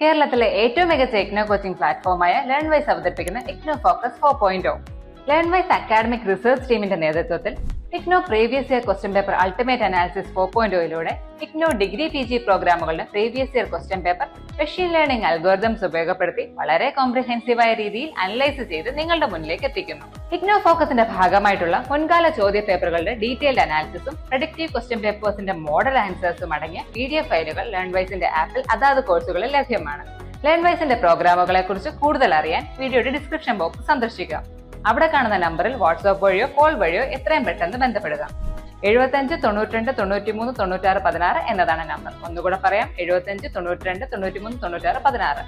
കേരളത്തിലെ ഏറ്റവും മികച്ച ഇഗ്നോ കോച്ചിംഗ് പ്ലാറ്റ്ഫോമായ ലേൺവൈസ് അവതരിപ്പിക്കുന്ന IGNOU focus 4.0. Learnwise academic research ടീമിന്റെ നേതൃത്വത്തിൽ IGNOU previous year question paper ultimate analysis 4.0യിലൂടെ ഇഗ്നോ ഡിഗ്രി PG പ്രോഗ്രാമുകളുടെ previous year question paper machine learning algorithms ഉപയോഗപ്പെടുത്തി വളരെ കോംപ്രിഹെൻസീവായ രീതിയിൽ അനലൈസ് ചെയ്ത് നിങ്ങളുടെ മുന്നിലേക്ക് എത്തിക്കുന്നു. ഇഗ്നോ ഫോക്കസിന്റെ ഭാഗമായിട്ടുള്ള മുൻകാല ചോദ്യ പേപ്പറുകളുടെ ഡീറ്റെയിൽഡ് അനാലിസിസും പ്രഡിക്റ്റീവ് ക്വസ്റ്റ്യൻ പേപ്പേഴ്സിന്റെ മോഡൽ ആൻസേഴ്സും അടങ്ങിയ PDF ഫയലുകൾ ലേൺവൈസിന്റെ ആപ്പിൽ അതാത് കോഴ്സുകളിൽ ലഭ്യമാണ്. ലേൺവൈസിന്റെ പ്രോഗ്രാമുകളെ കുറിച്ച് കൂടുതൽ അറിയാൻ വീഡിയോയുടെ ഡിസ്ക്രിപ്ഷൻ ബോക്സ് സന്ദർശിക്കുക. അവിടെ കാണുന്ന നമ്പറിൽ വാട്സ്ആപ്പ് വഴിയോ കോൾ വഴിയോ എത്രയും പെട്ടെന്ന് ബന്ധപ്പെടുക. 75 92 93 96 16 എന്നതാണ് നമ്പർ. ഒന്നുകൂടെ പറയാം, 75 92 93 96 16.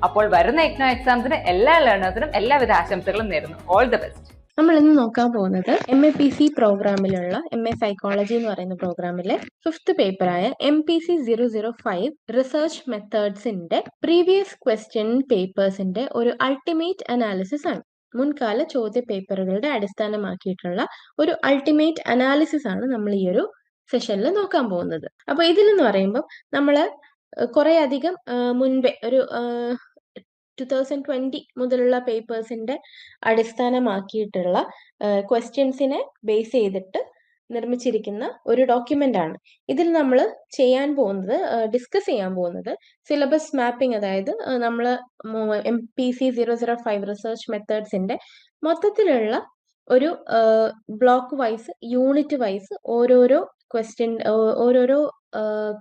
അപ്പോൾ വരുന്ന ഇഗ്നോ എക്സാംസിന് എല്ലാ ലേണേഴ്സിനും എല്ലാവിധ ആശംസകളും നേരുന്നു. All the best. നമ്മൾ ഇന്ന് നോക്കാൻ പോകുന്നത് MAPC പ്രോഗ്രാമിലുള്ള MA സൈക്കോളജി എന്ന് പറയുന്ന പ്രോഗ്രാമിലെ 5th പേപ്പറായ MPC 005 റിസർച്ച് മെത്തേഡ്സിന്റെ പ്രീവിയസ് ക്വസ്റ്റ്യൻ പേപ്പേഴ്സിന്റെ ഒരു അൾട്ടിമേറ്റ് അനാലിസിസ് ആണ്. മുൻകാല ചോദ്യ പേപ്പറുകളുടെ അടിസ്ഥാനമാക്കിയിട്ടുള്ള ഒരു അൾട്ടിമേറ്റ് അനാലിസിസ് ആണ് നമ്മൾ ഈ ഒരു സെഷനിൽ നോക്കാൻ പോകുന്നത്. അപ്പൊ ഇതിലെന്ന് പറയുമ്പോൾ നമ്മൾ കുറെ അധികം മുൻപേ ഒരു 2020 മുതലുള്ള പേപ്പേഴ്സിന്റെ അടിസ്ഥാനമാക്കിയിട്ടുള്ള ക്വസ്റ്റ്യൻസിനെ ബേസ് ചെയ്തിട്ട് നിർമ്മിച്ചിരിക്കുന്ന ഒരു ഡോക്യുമെന്റ് ആണ്. ഇതിൽ നമ്മൾ ഡിസ്കസ് ചെയ്യാൻ പോകുന്നത് സിലബസ് മാപ്പിംഗ്, അതായത് നമ്മൾ MPC 005 റിസർച്ച് മെത്തേഡ്സിന്റെ മൊത്തത്തിലുള്ള ഒരു ബ്ലോക്ക് വൈസ്, യൂണിറ്റ് വൈസ് ഓരോരോ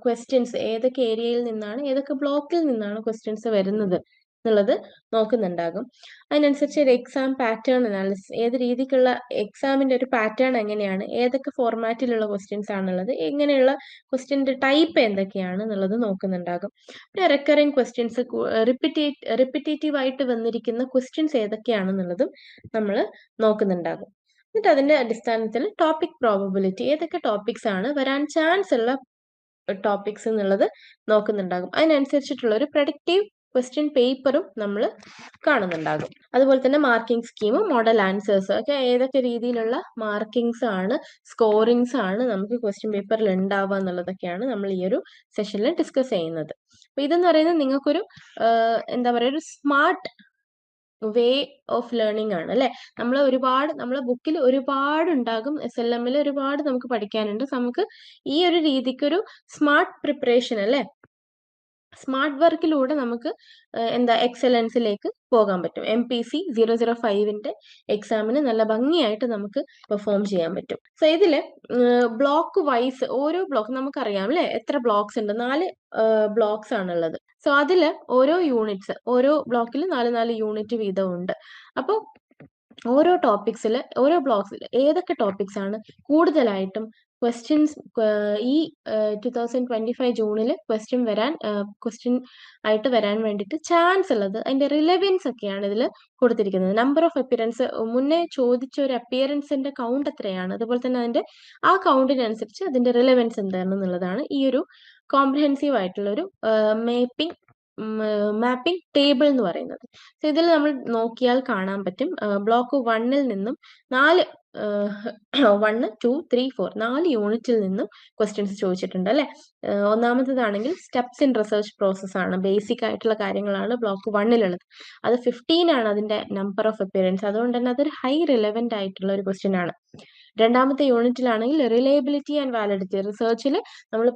ക്വസ്റ്റ്യൻസ് ഏതൊക്കെ ഏരിയയിൽ നിന്നാണ്, ഏതൊക്കെ ബ്ലോക്കിൽ നിന്നാണ് ക്വസ്റ്റ്യൻസ് വരുന്നത് എന്നുള്ളത് നോക്കുന്നുണ്ടാകും. അതിനനുസരിച്ച് ഒരു എക്സാം പാറ്റേൺ അനാലിസിസ്, ഏത് രീതിക്കുള്ള എക്സാമിന്റെ ഒരു പാറ്റേൺ എങ്ങനെയാണ്, ഏതൊക്കെ ഫോർമാറ്റിലുള്ള ക്വസ്റ്റ്യൻസ് ആണുള്ളത്, എങ്ങനെയുള്ള ക്വസ്റ്റ്യന്റെ ടൈപ്പ് എന്തൊക്കെയാണ് എന്നുള്ളത് നോക്കുന്നുണ്ടാകും. പിന്നെ റെക്കറിങ് ക്വസ്റ്റ്യൻസ്, റിപ്പീറ്റേറ്റീവ് ആയിട്ട് വന്നിരിക്കുന്ന ക്വസ്റ്റ്യൻസ് ഏതൊക്കെയാണെന്നുള്ളതും നമ്മൾ നോക്കുന്നുണ്ടാകും. എന്നിട്ട് അതിന്റെ അടിസ്ഥാനത്തിൽ ടോപ്പിക് പ്രോബബിലിറ്റി, ഏതൊക്കെ ടോപ്പിക്സ് ആണ് വരാൻ ചാൻസ് ഉള്ള ടോപ്പിക്സ് എന്നുള്ളത് നോക്കുന്നുണ്ടാകും. അതിനനുസരിച്ചിട്ടുള്ള ഒരു പ്രഡിക്റ്റീവ് ക്വസ്റ്റ്യൻ പേപ്പറും നമ്മൾ കാണുന്നുണ്ടാകും. അതുപോലെ തന്നെ മാർക്കിംഗ് സ്കീമും മോഡൽ ആൻസേഴ്സ് ഒക്കെ, ഏതൊക്കെ രീതിയിലുള്ള മാർക്കിങ്സ് ആണ്, സ്കോറിങ്സ് ആണ് നമുക്ക് ക്വസ്റ്റ്യൻ പേപ്പറിൽ ഉണ്ടാവുക എന്നുള്ളതൊക്കെയാണ് നമ്മൾ ഈ ഒരു സെഷനിൽ ഡിസ്കസ് ചെയ്യുന്നത്. അപ്പൊ ഇതെന്ന് പറയുന്നത് നിങ്ങൾക്കൊരു എന്താ പറയുക, ഒരു സ്മാർട്ട് വേ ഓഫ് ലേണിംഗ് ആണ് അല്ലെ. നമ്മളെ ബുക്കിൽ ഒരുപാട് ഉണ്ടാകും, SLMൽ ഒരുപാട് നമുക്ക് പഠിക്കാനുണ്ട്. നമുക്ക് ഈ ഒരു രീതിക്ക് ഒരു സ്മാർട്ട് പ്രിപ്പറേഷൻ അല്ലെ, സ്മാർട്ട് വർക്കിലൂടെ നമുക്ക് എക്സലൻസിലേക്ക് പോകാൻ പറ്റും. MPC 005ന്റെ എക്സാമിന് നല്ല ഭംഗിയായിട്ട് നമുക്ക് പെർഫോം ചെയ്യാൻ പറ്റും. സോ ഇതില് ബ്ലോക്ക് വൈസ് ഓരോ ബ്ലോക്ക് നമുക്കറിയാം അല്ലെ, എത്ര ബ്ലോക്സ് ഉണ്ട്, 4 ബ്ലോക്സ് ആണുള്ളത്. സോ അതില് ഓരോ ബ്ലോക്കിൽ 4 യൂണിറ്റ് വീതം ഉണ്ട്. അപ്പോൾ ഓരോ ബ്ലോക്സിൽ ഏതൊക്കെ ടോപ്പിക്സ് ആണ് കൂടുതലായിട്ടും ക്വസ്റ്റ്യൻസ് ഈ 2025 ജൂണിൽ ക്വസ്റ്റ്യൻ ആയിട്ട് വരാൻ വേണ്ടിയിട്ട് ചാൻസ് ഉള്ളത്, അതിന്റെ റിലവൻസ് ഒക്കെയാണ് ഇതിൽ കൊടുത്തിരിക്കുന്നത്. നമ്പർ ഓഫ് അപ്പിയറൻസ്, മുന്നേ ചോദിച്ച ഒരു അപ്പിയറൻസിന്റെ കൗണ്ട് എത്രയാണ്, അതുപോലെ തന്നെ അതിന്റെ ആ കൗണ്ടിനനുസരിച്ച് അതിന്റെ റിലവൻസ് എന്താണെന്നുള്ളതാണ് ഈ ഒരു കോംപ്രിഹെൻസീവ് ആയിട്ടുള്ള ഒരു മാപ്പിംഗ് ടേബിൾ എന്ന് പറയുന്നത്. സോ ഇതിൽ നമ്മൾ നോക്കിയാൽ കാണാൻ പറ്റും, ബ്ലോക്ക് 1ൽ നിന്നും 1, 2, 3, 4 4 യൂണിറ്റിൽ നിന്നും ക്വസ്റ്റ്യൻസ് ചോദിച്ചിട്ടുണ്ട് അല്ലെ. ഒന്നാമത്തേതാണെങ്കിൽ സ്റ്റെപ്സ് ഇൻ റിസർച്ച് പ്രോസസ് ആണ്, ബേസിക് ആയിട്ടുള്ള കാര്യങ്ങളാണ് ബ്ലോക്ക് 1ലുള്ളത്. അത് 15 ആണ് അതിന്റെ നമ്പർ ഓഫ് അപ്പിയറൻസ്. അതുകൊണ്ട് തന്നെ അതൊരു ഹൈ റിലവന്റ് ആയിട്ടുള്ള ഒരു ക്വസ്റ്റ്യൻ ആണ്. രണ്ടാമത്തെ യൂണിറ്റിലാണെങ്കിൽ റിലയബിലിറ്റി ആൻഡ് വാലിഡിറ്റി, റിസർച്ചിൽ നമ്മൾ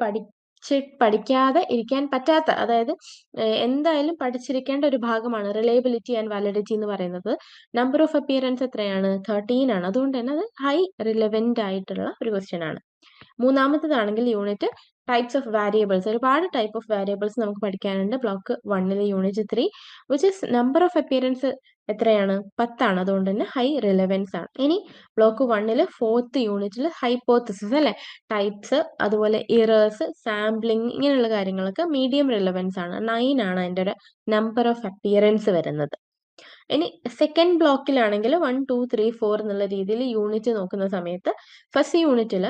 പഠിക്കാതെ ഇരിക്കാൻ പറ്റാത്ത, അതായത് എന്തായാലും പഠിച്ചിരിക്കേണ്ട ഒരു ഭാഗമാണ് റിലയബിലിറ്റി ആൻഡ് വാലിഡിറ്റി എന്ന് പറയുന്നത്. നമ്പർ ഓഫ് അപ്പിയറൻസ് എത്രയാണ്, 13 ആണ്. അതുകൊണ്ട് തന്നെ അത് ഹൈ റിലവന്റ് ആയിട്ടുള്ള ഒരു ക്വസ്റ്റ്യൻ ആണ്. മൂന്നാമത്തേതാണെങ്കിൽ യൂണിറ്റ് ടൈപ്സ് ഓഫ് വാരിയബിൾസ്, ഒരുപാട് ടൈപ്പ് ഓഫ് വാരിയബിൾസ് നമുക്ക് പഠിക്കാനുണ്ട് ബ്ലോക്ക് 1ലെ unit 3, which is number of appearance എത്രയാണ്, 10 ആണ്. അതുകൊണ്ട് തന്നെ ഹൈ റിലവൻസ് ആണ്. ഇനി ബ്ലോക്ക് 1ലെ 4th യൂണിറ്റിൽ ഹൈപ്പോത്തസിസ് അല്ലെ, ടൈപ്സ്, അതുപോലെ ഇറേഴ്സ്, സാമ്പിളിംഗ്, ഇങ്ങനെയുള്ള കാര്യങ്ങളൊക്കെ മീഡിയം റിലവൻസ് ആണ്. 9 ആണ് അതിന്റെ ഒരു നമ്പർ ഓഫ് അപ്പിയറൻസ് വരുന്നത്. ഇനി സെക്കൻഡ് ബ്ലോക്കിലാണെങ്കിൽ 1, 2, 3, 4 എന്നുള്ള രീതിയിൽ യൂണിറ്റ് നോക്കുന്ന സമയത്ത് ഫസ്റ്റ് യൂണിറ്റിൽ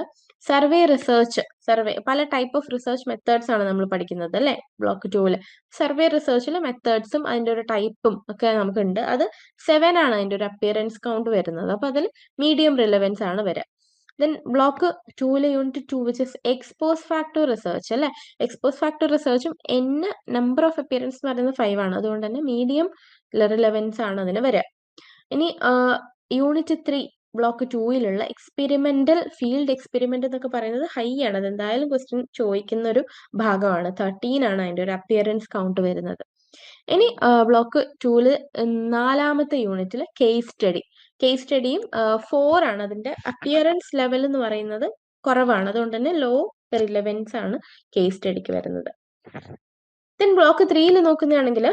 സർവേ, പല ടൈപ്പ് ഓഫ് റിസർച്ച് മെത്തേഡ്സ് ആണ് നമ്മൾ പഠിക്കുന്നത് അല്ലെ. ബ്ലോക്ക് 2ല് സർവേ റിസർച്ചിലെ മെത്തേഡ്സും അതിന്റെ ഒരു ടൈപ്പും ഒക്കെ നമുക്കുണ്ട്. അത് 7 ആണ് അതിന്റെ ഒരു അപ്പിയറൻസ് കൗണ്ട് വരുന്നത്. അപ്പൊ അതിൽ മീഡിയം റിലവൻസ് ആണ് വരിക. Then block 2 unit 2 which is expose factor research അല്ലേ. എക്സ്പോസ് ഫാക്ടർ റിസർച്ചും നമ്പർ ഓഫ് അപ്പിയറൻസ് എന്ന് പറയുന്നത് 5 ആണ്. അതുകൊണ്ട് തന്നെ മീഡിയം റിലവൻസ് ആണ് അതിന് വരിക. ഇനി unit 3 block 2 experimental field experiment എന്നൊക്കെ പറയുന്നത് ഹൈ ആണ്. അത് എന്തായാലും ക്വസ്റ്റ്യൻ ചോദിക്കുന്ന ഒരു ഭാഗമാണ്. 13 ആണ് അതിന്റെ ഒരു അപ്പിയറൻസ് കൗണ്ട് വരുന്നത്. ഇനി ബ്ലോക്ക് 2 4ാമത്തെ യൂണിറ്റിൽ കേസ് സ്റ്റഡിയും 4 ആണ്. അതിന്റെ അപ്പിയറൻസ് ലെവൽ എന്ന് പറയുന്നത് കുറവാണ്. അതുകൊണ്ട് തന്നെ ലോ റിലവൻസ് ആണ് കേസ് സ്റ്റഡിക്ക് വരുന്നത്. ദെൻ ബ്ലോക്ക് 3 നോക്കുകയാണെങ്കിൽ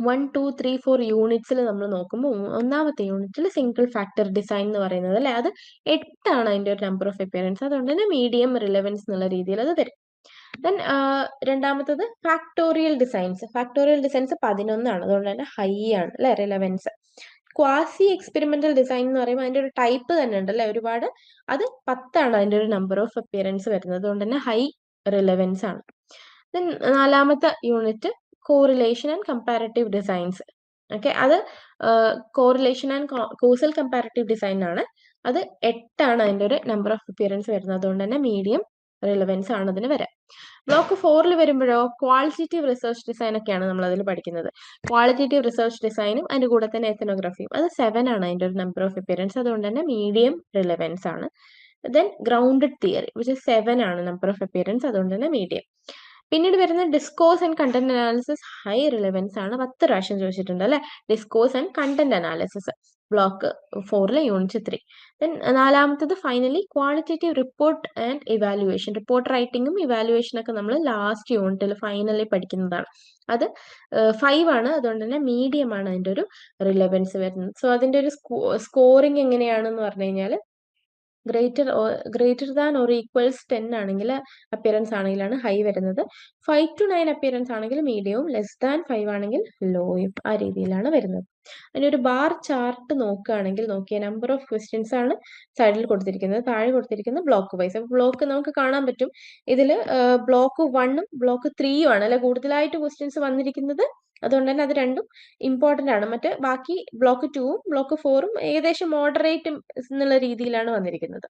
1, 2, 3, 4 യൂണിറ്റ്സിൽ നമ്മൾ നോക്കുമ്പോൾ 1ാമത്തെ യൂണിറ്റിൽ സിംഗിൾ ഫാക്ടർ ഡിസൈൻ എന്ന് പറയുന്നത് അല്ലെ, അത് 8 ആണ് അതിന്റെ ഒരു നമ്പർ ഓഫ് അപ്പിയറൻസ്. അതുകൊണ്ട് തന്നെ മീഡിയം റിലവൻസ് എന്നുള്ള രീതിയിൽ അത് വരും. ദെൻ 2ാമത്തത് ഫാക്ടോറിയൽ ഡിസൈൻസ് 11 ആണ്. അതുകൊണ്ട് തന്നെ ഹൈ ആണ് അല്ലെ റിലവൻസ്. ക്വാസി എക്സ്പെരിമെന്റൽ ഡിസൈൻ എന്ന് പറയുമ്പോൾ അതിന്റെ ഒരു ടൈപ്പ് തന്നെ ഉണ്ട് അല്ലെ ഒരുപാട്. അത് 10 ആണ് അതിന്റെ ഒരു നമ്പർ ഓഫ് അപ്പിയറൻസ് വരുന്നത്. അതുകൊണ്ട് തന്നെ ഹൈ റിലവൻസ് ആണ്. ദെൻ 4ാമത്തെ unit correlation and comparative designs. Okay, അത് correlation and causal comparative design ആണ്. അത് 8 ആണ് അതിന്റെ ഒരു നമ്പർ ഓഫ് അപ്പിയറൻസ് വരുന്നത്. അതുകൊണ്ട് തന്നെ മീഡിയം റിലവൻസ് ആണ് അതിന് വരാം. ബ്ലോക്ക് 4 വരുമ്പോഴോ ക്വാളിറ്റേറ്റീവ് റിസർച്ച് ഡിസൈൻ ഒക്കെയാണ് നമ്മൾ അതിൽ പഠിക്കുന്നത്. ക്വാളിറ്റേറ്റീവ് റിസർച്ച് ഡിസൈനും അതിന്റെ കൂടെ തന്നെ എത്തനോഗ്രഫിയും, അത് 7 ആണ് അതിന്റെ ഒരു നമ്പർ ഓഫ് അപ്പിയറൻസ്. അതുകൊണ്ട് തന്നെ മീഡിയം റിലവൻസ് ആണ്. ദെൻ ഗ്രൗണ്ടഡ് തിയറി വിച്ച് 7 ആണ് നമ്പർ ഓഫ് അപ്പിയറൻസ്. അതുകൊണ്ട് തന്നെ മീഡിയം. പിന്നീട് വരുന്ന discourse and content analysis high relevance ആണ്. 10 പ്രാവശ്യം ചോദിച്ചിട്ടുണ്ട് അല്ലെ, discourse and content analysis block 4 unit 3. Then 4ാമത്തത് finally qualitative report and evaluation. Report റൈറ്റിംഗും ഇവാലുവേഷൻ ഒക്കെ നമ്മൾ ലാസ്റ്റ് യൂണിറ്റിൽ ഫൈനലി പഠിക്കുന്നതാണ്. അത് 5 ആണ്. അതുകൊണ്ട് തന്നെ മീഡിയം ആണ് അതിന്റെ ഒരു റിലവൻസ് വരുന്നത്. സോ അതിന്റെ ഒരു സ്കോറിംഗ് എങ്ങനെയാണെന്ന് പറഞ്ഞു കഴിഞ്ഞാൽ ഗ്രേറ്റർ ദാൻ ഓർ ഈക്വൽസ് 10 ആണെങ്കിൽ അപ്പിയറൻസ് ആണെങ്കിലാണ് ഹൈ വരുന്നത്. 5 to 9 അപ്പിയറൻസ് ആണെങ്കിൽ മീഡിയവും, ലെസ് ദാൻ 5 ആണെങ്കിൽ ലോയും. ആ രീതിയിലാണ് വരുന്നത്. അതിനൊരു ബാർ ചാർട്ട് നോക്കുകയാണെങ്കിൽ നോക്കിയ നമ്പർ ഓഫ് ക്വസ്റ്റ്യൻസ് ആണ് സൈഡിൽ കൊടുത്തിരിക്കുന്നത്, താഴെ കൊടുത്തിരിക്കുന്നത് ബ്ലോക്ക് വൈസ്. അപ്പോൾ ബ്ലോക്ക് നമുക്ക് കാണാൻ പറ്റും. ഇതിൽ ബ്ലോക്ക് 1ഉം ബ്ലോക്ക് 3ഉം ആണ് അല്ലെ കൂടുതലായിട്ട് ക്വസ്റ്റ്യൻസ് വന്നിരിക്കുന്നത്. അതുകൊണ്ട് തന്നെ അത് രണ്ടും ഇമ്പോർട്ടന്റ് ആണ്. മറ്റേ ബാക്കി ബ്ലോക്ക് 2ഉം ബ്ലോക്ക് 4ഉം ഏകദേശം മോഡറേറ്റ് എന്നുള്ള രീതിയിലാണ് വന്നിരിക്കുന്നത്.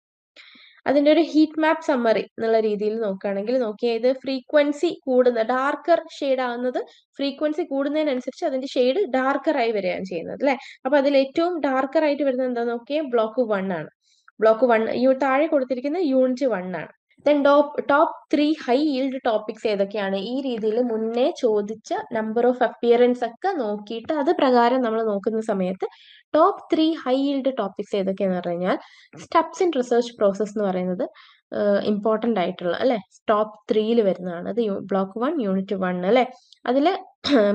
അതിന്റെ ഒരു ഹീറ്റ് മാപ്പ് സമ്മറി എന്നുള്ള രീതിയിൽ നോക്കുകയാണെങ്കിൽ നോക്കിയത് ഫ്രീക്വൻസി കൂടുന്ന ഡാർക്കർ ഷെയ്ഡ് ആവുന്നത് ഫ്രീക്വൻസി കൂടുന്നതിനനുസരിച്ച് അതിന്റെ ഷെയ്ഡ് ഡാർക്കർ ആയി വരികയാണ് ചെയ്യുന്നത് അല്ലെ. അപ്പൊ അതിൽ ഏറ്റവും ഡാർക്കർ ആയിട്ട് വരുന്നത് എന്താ നോക്കിയേ ബ്ലോക്ക് 1 ആണ്. ബ്ലോക്ക് 1 താഴെ കൊടുത്തിരിക്കുന്നത് യൂണിറ്റ് 1 ആണ്. Then top 3 high yield topics ഏതൊക്കെയാണ്? ഈ രീതിയിൽ മുന്നേ ചോദിച്ച നമ്പർ ഓഫ് അപ്പിയറൻസ് ഒക്കെ നോക്കിയിട്ട് അത് പ്രകാരം നമ്മൾ നോക്കുന്ന സമയത്ത് ടോപ്പ് 3 ഹൈ ഈൽഡ് ടോപ്പിക്സ് ഏതൊക്കെയാന്ന് പറഞ്ഞു കഴിഞ്ഞാൽ സ്റ്റെപ്സ് ഇൻ റിസർച്ച് പ്രോസസ് എന്ന് പറയുന്നത് ഇമ്പോർട്ടന്റ് ആയിട്ടുള്ള അല്ലെ ടോപ്പ് 3 വരുന്നതാണ്. അത് ബ്ലോക്ക് 1 യൂണിറ്റ് 1 അല്ലെ. അതിൽ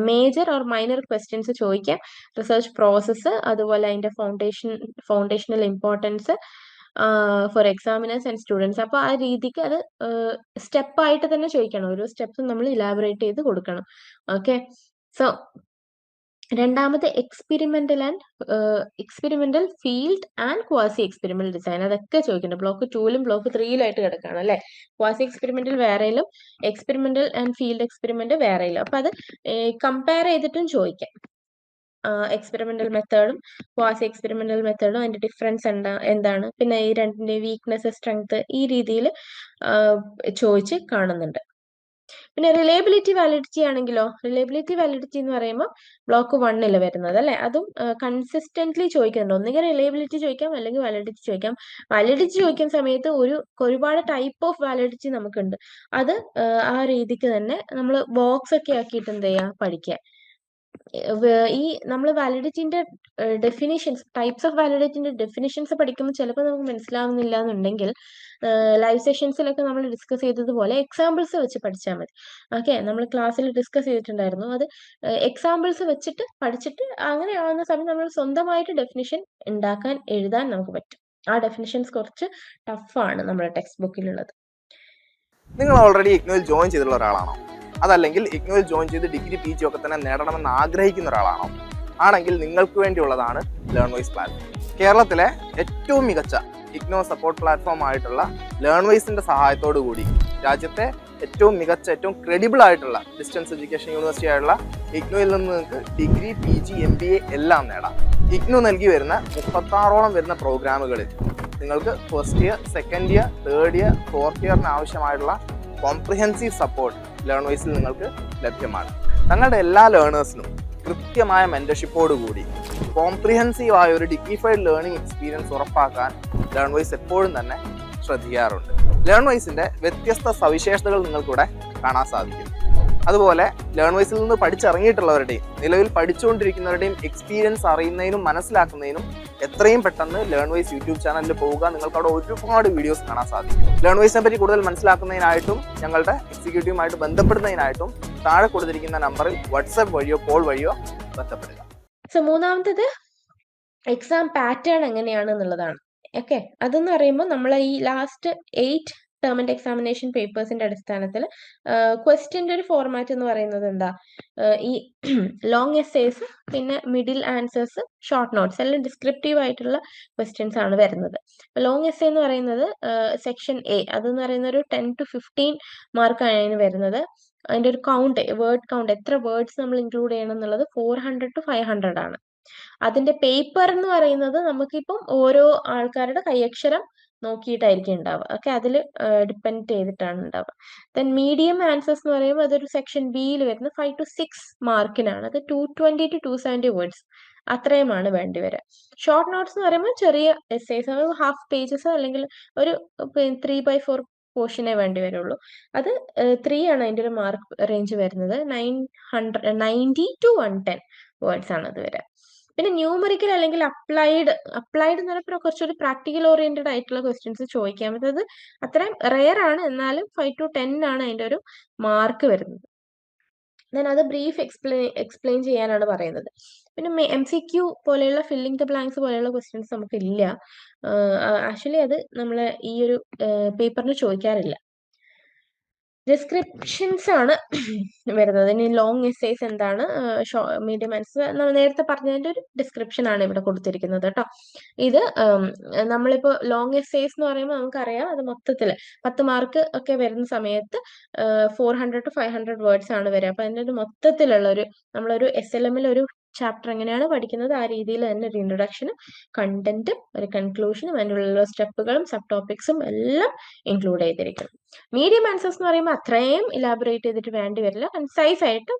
മേജർ ഓർ മൈനർ ക്വസ്റ്റ്യൻസ് ചോദിക്കാം. റിസർച്ച് പ്രോസസ്സ്, അതുപോലെ അതിന്റെ foundational importance for examiners and students. അപ്പൊ ആ രീതിക്ക് അത് സ്റ്റെപ്പ് ആയിട്ട് തന്നെ ചോദിക്കണം. ഓരോ സ്റ്റെപ്സും നമ്മൾ ഇലാബറേറ്റ് ചെയ്ത് കൊടുക്കണം. ഓക്കെ, സോ രണ്ടാമത്തെ experimental field and quasi experimental design, അതൊക്കെ ചോദിക്കുന്നുണ്ട്. ബ്ലോക്ക് 2ലും ബ്ലോക്ക് 3ലും ആയിട്ട് കിടക്കുകയാണ് അല്ലെ. ക്വാസി എക്സ്പെരിമെന്റൽ വേറെയിലും എക്സ്പെരിമെന്റൽ ആൻഡ് ഫീൽഡ് എക്സ്പെരിമെന്റ് വേറെയിലും. അപ്പൊ അത് കമ്പയർ ചെയ്തിട്ടും ചോദിക്കാം. എക്സ്പെരിമെന്റൽ മെത്തേഡും ക്വാസി എക്സ്പെരിമെന്റൽ മെത്തേഡും അതിന്റെ ഡിഫറൻസ് എന്താണ്, പിന്നെ ഈ രണ്ടിന്റെ വീക്ക്നെസ് സ്ട്രെങ്ത് ഈ രീതിയിൽ ചോദിച്ച് കാണുന്നുണ്ട്. പിന്നെ റിലയബിലിറ്റി വാലിഡിറ്റി ആണെങ്കിലോ, റിലയബിലിറ്റി വാലിഡിറ്റി എന്ന് പറയുമ്പോൾ ബ്ലോക്ക് 1 വരുന്നത് അല്ലെ. അതും കൺസിസ്റ്റന്റ്ലി ചോദിക്കുന്നുണ്ട്. ഒന്നുകിൽ റിലയബിലിറ്റി ചോദിക്കാം അല്ലെങ്കിൽ വാലിഡിറ്റി ചോദിക്കാം. വാലിഡിറ്റി ചോദിക്കുന്ന സമയത്ത് ഒരുപാട് ടൈപ്പ് ഓഫ് വാലിഡിറ്റി നമുക്കുണ്ട്. അത് ആ രീതിക്ക് തന്നെ നമ്മൾ ബോക്സ് ഒക്കെ ആക്കിയിട്ട് എന്ത് ചെയ്യാം പഠിക്കുക. ഈ നമ്മൾ വാലിഡിറ്റിന്റെ ഡെഫിനിഷൻസ്, ടൈപ്സ് ഓഫ് വാലിഡിറ്റിന്റെ ഡെഫിനിഷൻസ് പഠിക്കുമ്പോൾ ചിലപ്പോൾ നമുക്ക് മനസ്സിലാവുന്നില്ല എന്നുണ്ടെങ്കിൽ ലൈവ് സെഷൻസിലൊക്കെ നമ്മൾ ഡിസ്കസ് ചെയ്തതുപോലെ എക്സാമ്പിൾസ് വെച്ച് പഠിച്ചാൽ മതി. ഓക്കെ, നമ്മൾ ക്ലാസ്സിൽ ഡിസ്കസ് ചെയ്തിട്ടുണ്ടായിരുന്നു. അത് എക്സാമ്പിൾസ് വെച്ചിട്ട് പഠിച്ചിട്ട് അങ്ങനെ ആവുന്ന സമയം നമ്മൾ സ്വന്തമായിട്ട് ഡെഫിനിഷൻ ഉണ്ടാക്കാൻ എഴുതാൻ നമുക്ക് പറ്റും. ആ ഡെഫിനിഷൻസ് കുറച്ച് ടഫാണ് നമ്മുടെ ടെക്സ്റ്റ് ബുക്കിലുള്ളത്. നിങ്ങൾ ഓൾറെഡി ഇഗ്നോയിൽ ജോയിൻ ചെയ്തിട്ടുള്ള ഒരാളാണോ? അതല്ലെങ്കിൽ ഇഗ്നോയിൽ ജോയിൻ ചെയ്ത് ഡിഗ്രി PG ഒക്കെ തന്നെ നേടണമെന്ന് ആഗ്രഹിക്കുന്ന ഒരാളാണോ? ആണെങ്കിൽ നിങ്ങൾക്ക് വേണ്ടിയുള്ളതാണ് ലേൺവൈസ് പ്ലാറ്റ്ഫോം. കേരളത്തിലെ ഏറ്റവും മികച്ച ഇഗ്നോ സപ്പോർട്ട് പ്ലാറ്റ്ഫോം ആയിട്ടുള്ള ലേൺവൈസിന്റെ സഹായത്തോടു കൂടി രാജ്യത്തെ ഏറ്റവും മികച്ച, ഏറ്റവും ക്രെഡിബിൾ ആയിട്ടുള്ള ഡിസ്റ്റൻസ് എഡ്യൂക്കേഷൻ യൂണിവേഴ്സിറ്റി ആയിട്ടുള്ള ഇഗ്നോയിൽ നിന്ന് നിങ്ങൾക്ക് ഡിഗ്രി PG MBA എല്ലാം നേടാം. ഇഗ്നോ നൽകി വരുന്ന 36ഓളം വരുന്ന പ്രോഗ്രാമുകളിൽ നിങ്ങൾക്ക് first year, second year, third year, fourth ഇയറിന് ആവശ്യമായിട്ടുള്ള കോംപ്രിഹെൻസീവ് സപ്പോർട്ട് ലേൺവൈസിൽ നിങ്ങൾക്ക് ലഭ്യമാണ്. തങ്ങളുടെ എല്ലാ ലേണേഴ്സിനും കൃത്യമായ മെന്റർഷിപ്പോട് കൂടി കോംപ്രിഹെൻസീവ് ആയ ഒരു ഡിഗ്നിഫൈഡ് ലേണിംഗ് എക്സ്പീരിയൻസ് ഉറപ്പാക്കാൻ ലേൺവൈസ് എപ്പോഴും തന്നെ ശ്രദ്ധിക്കാറുണ്ട്. ലേൺവൈസിന്റെ വ്യത്യസ്ത സവിശേഷതകൾ നിങ്ങൾക്കിവിടെ കാണാൻ സാധിക്കും. അതുപോലെ ലേൺവൈസിൽ നിന്ന് പഠിച്ചിറങ്ങിയിട്ടുള്ളവരുടെയും നിലവിൽ പഠിച്ചുകൊണ്ടിരിക്കുന്നവരുടെയും എക്സ്പീരിയൻസ് അറിയുന്നതിനും മനസ്സിലാക്കുന്നതിനും എത്രയും പെട്ടെന്ന് ലേൺവൈസ് യൂട്യൂബ് ചാനലിൽ പോവുക. നിങ്ങൾക്ക് അവിടെ ഒരുപാട് വീഡിയോസ് കാണാൻ സാധിക്കും. ലേൺവൈസിനെ പറ്റി കൂടുതൽ മനസ്സിലാക്കുന്നതിനായിട്ടും ഞങ്ങളുടെ എക്സിക്യൂട്ടീവുമായിട്ട് ബന്ധപ്പെടുന്നതിനായിട്ടും താഴെ കൊടുത്തിരിക്കുന്ന നമ്പറിൽ വാട്സാപ്പ് വഴിയോ കോൾ വഴിയോ ബന്ധപ്പെടുക. സോ മൂന്നാമത്തത് എക്സാം പാറ്റേൺ എങ്ങനെയാണെന്നുള്ളതാണ്. ഓക്കെ, അതെന്ന് പറയുമ്പോൾ നമ്മൾ ഈ ലാസ്റ്റ് 8 ടേം ആൻഡ് എക്സാമിനേഷൻ പേപ്പേഴ്സിന്റെ അടിസ്ഥാനത്തിൽ ക്വസ്റ്റ്യൻ്റെ ഒരു ഫോർമാറ്റ് എന്ന് പറയുന്നത് എന്താ, ഈ ലോങ് എസ്സേസ്, പിന്നെ മിഡിൽ ആൻസേഴ്സ്, ഷോർട്ട് നോട്ട്സ്, എല്ലാം ഡിസ്ക്രിപ്റ്റീവ് ആയിട്ടുള്ള ക്വസ്റ്റ്യൻസ് ആണ് വരുന്നത്. ലോങ് എസ്സേ എന്ന് പറയുന്നത് സെക്ഷൻ എ, അതെന്ന് പറയുന്ന ഒരു 10 to 15 മാർക്കാണ് അതിന് വരുന്നത്. അതിന്റെ ഒരു കൗണ്ട്, വേർഡ് കൗണ്ട്, എത്ര വേർഡ്സ് നമ്മൾ ഇൻക്ലൂഡ് ചെയ്യണം എന്നുള്ളത് 400 to 500 ആണ്. അതിന്റെ പേപ്പർ എന്ന് പറയുന്നത് നമുക്കിപ്പം ഓരോ ആൾക്കാരുടെ കൈയക്ഷരം നോക്കിയിട്ടായിരിക്കും ഉണ്ടാവുക. ഓക്കെ, അതിൽ ഡിപ്പെൻഡ് ചെയ്തിട്ടാണ് ഉണ്ടാവുക. ദെൻ മീഡിയം ആൻസേഴ്സ് എന്ന് പറയുമ്പോൾ അതൊരു സെക്ഷൻ ബിയിൽ വരുന്ന 5 to 6 മാർക്കിനാണ്. അത് 220 to 270 വേർഡ്സ് അത്രയുമാണ് വേണ്ടി വരിക. ഷോർട്ട് നോട്ട്സ് എന്ന് പറയുമ്പോൾ ചെറിയ എസ്സേസ്, ഹാഫ് പേജസ് അല്ലെങ്കിൽ ഒരു 3/4 പോർഷനേ വേണ്ടി വരുള്ളൂ. അത് 3 ആണ് അതിൻ്റെ ഒരു മാർക്ക് റേഞ്ച് വരുന്നത്. 90 to 110 വേർഡ്സ് ആണ് അത് വരിക. പിന്നെ ന്യൂമറിക്കൽ അല്ലെങ്കിൽ അപ്ലൈഡ് എന്ന് പറയുമ്പോൾ കുറച്ചൊരു പ്രാക്ടിക്കൽ ഓറിയന്റഡ് ആയിട്ടുള്ള ക്വസ്റ്റ്യൻസ് ചോദിക്കാൻ പറ്റുന്നത് അത്രയും റെയർ ആണ്. എന്നാലും 5 to 10 ആണ് അതിൻ്റെ ഒരു മാർക്ക് വരുന്നത്. ദെൻ അത് ബ്രീഫ് എക്സ്പ്ലെയിൻ ചെയ്യാനാണ് പറയുന്നത്. പിന്നെ MCQ പോലെയുള്ള ഫില്ലിംഗ് ദ ബ്ലാങ്ക്സ് പോലെയുള്ള ക്വസ്റ്റ്യൻസ് നമുക്ക് ഇല്ല. ആക്ച്വലി അത് നമ്മൾ ഈ ഒരു പേപ്പറിന് ചോദിക്കാറില്ല. ഡിസ്ക്രിപ്ഷൻസ് ആണ് വരുന്നത്. ഇനി ലോങ് എസ്സേസ് എന്താണ്, മീഡിയം ആൻസർ, നമ്മൾ നേരത്തെ പറഞ്ഞതിന്റെ ഒരു ഡിസ്ക്രിപ്ഷൻ ആണ് ഇവിടെ കൊടുത്തിരിക്കുന്നത് കേട്ടോ. ഇത് നമ്മളിപ്പോൾ ലോങ് എസ്സേസ് എന്ന് പറയുമ്പോൾ നമുക്കറിയാം അത് മൊത്തത്തിൽ 10 മാർക്ക് ഒക്കെ വരുന്ന സമയത്ത് 400 to 500 വേർഡ്സ് ആണ് വരിക. അപ്പൊ അതിന്റെ ഒരു മൊത്തത്തിലുള്ള ഒരു നമ്മളൊരു SLM ഒരു ചാപ്റ്റർ എങ്ങനെയാണ് പഠിക്കുന്നത് ആ രീതിയിൽ തന്നെ ഒരു ഇൻട്രൊഡക്ഷനും കണ്ടന്റും ഒരു കൺക്ലൂഷനും അതിനുള്ള സ്റ്റെപ്പുകളും സബ് ടോപ്പിക്സും എല്ലാം ഇൻക്ലൂഡ് ചെയ്തിരിക്കുന്നു. മീഡിയം ആൻസേഴ്സ് എന്ന് പറയുമ്പോൾ അത്രയും ഇലാബറേറ്റ് ചെയ്തിട്ട് വേണ്ടി വരില്ല. കൺസൈസ് ആയിട്ട്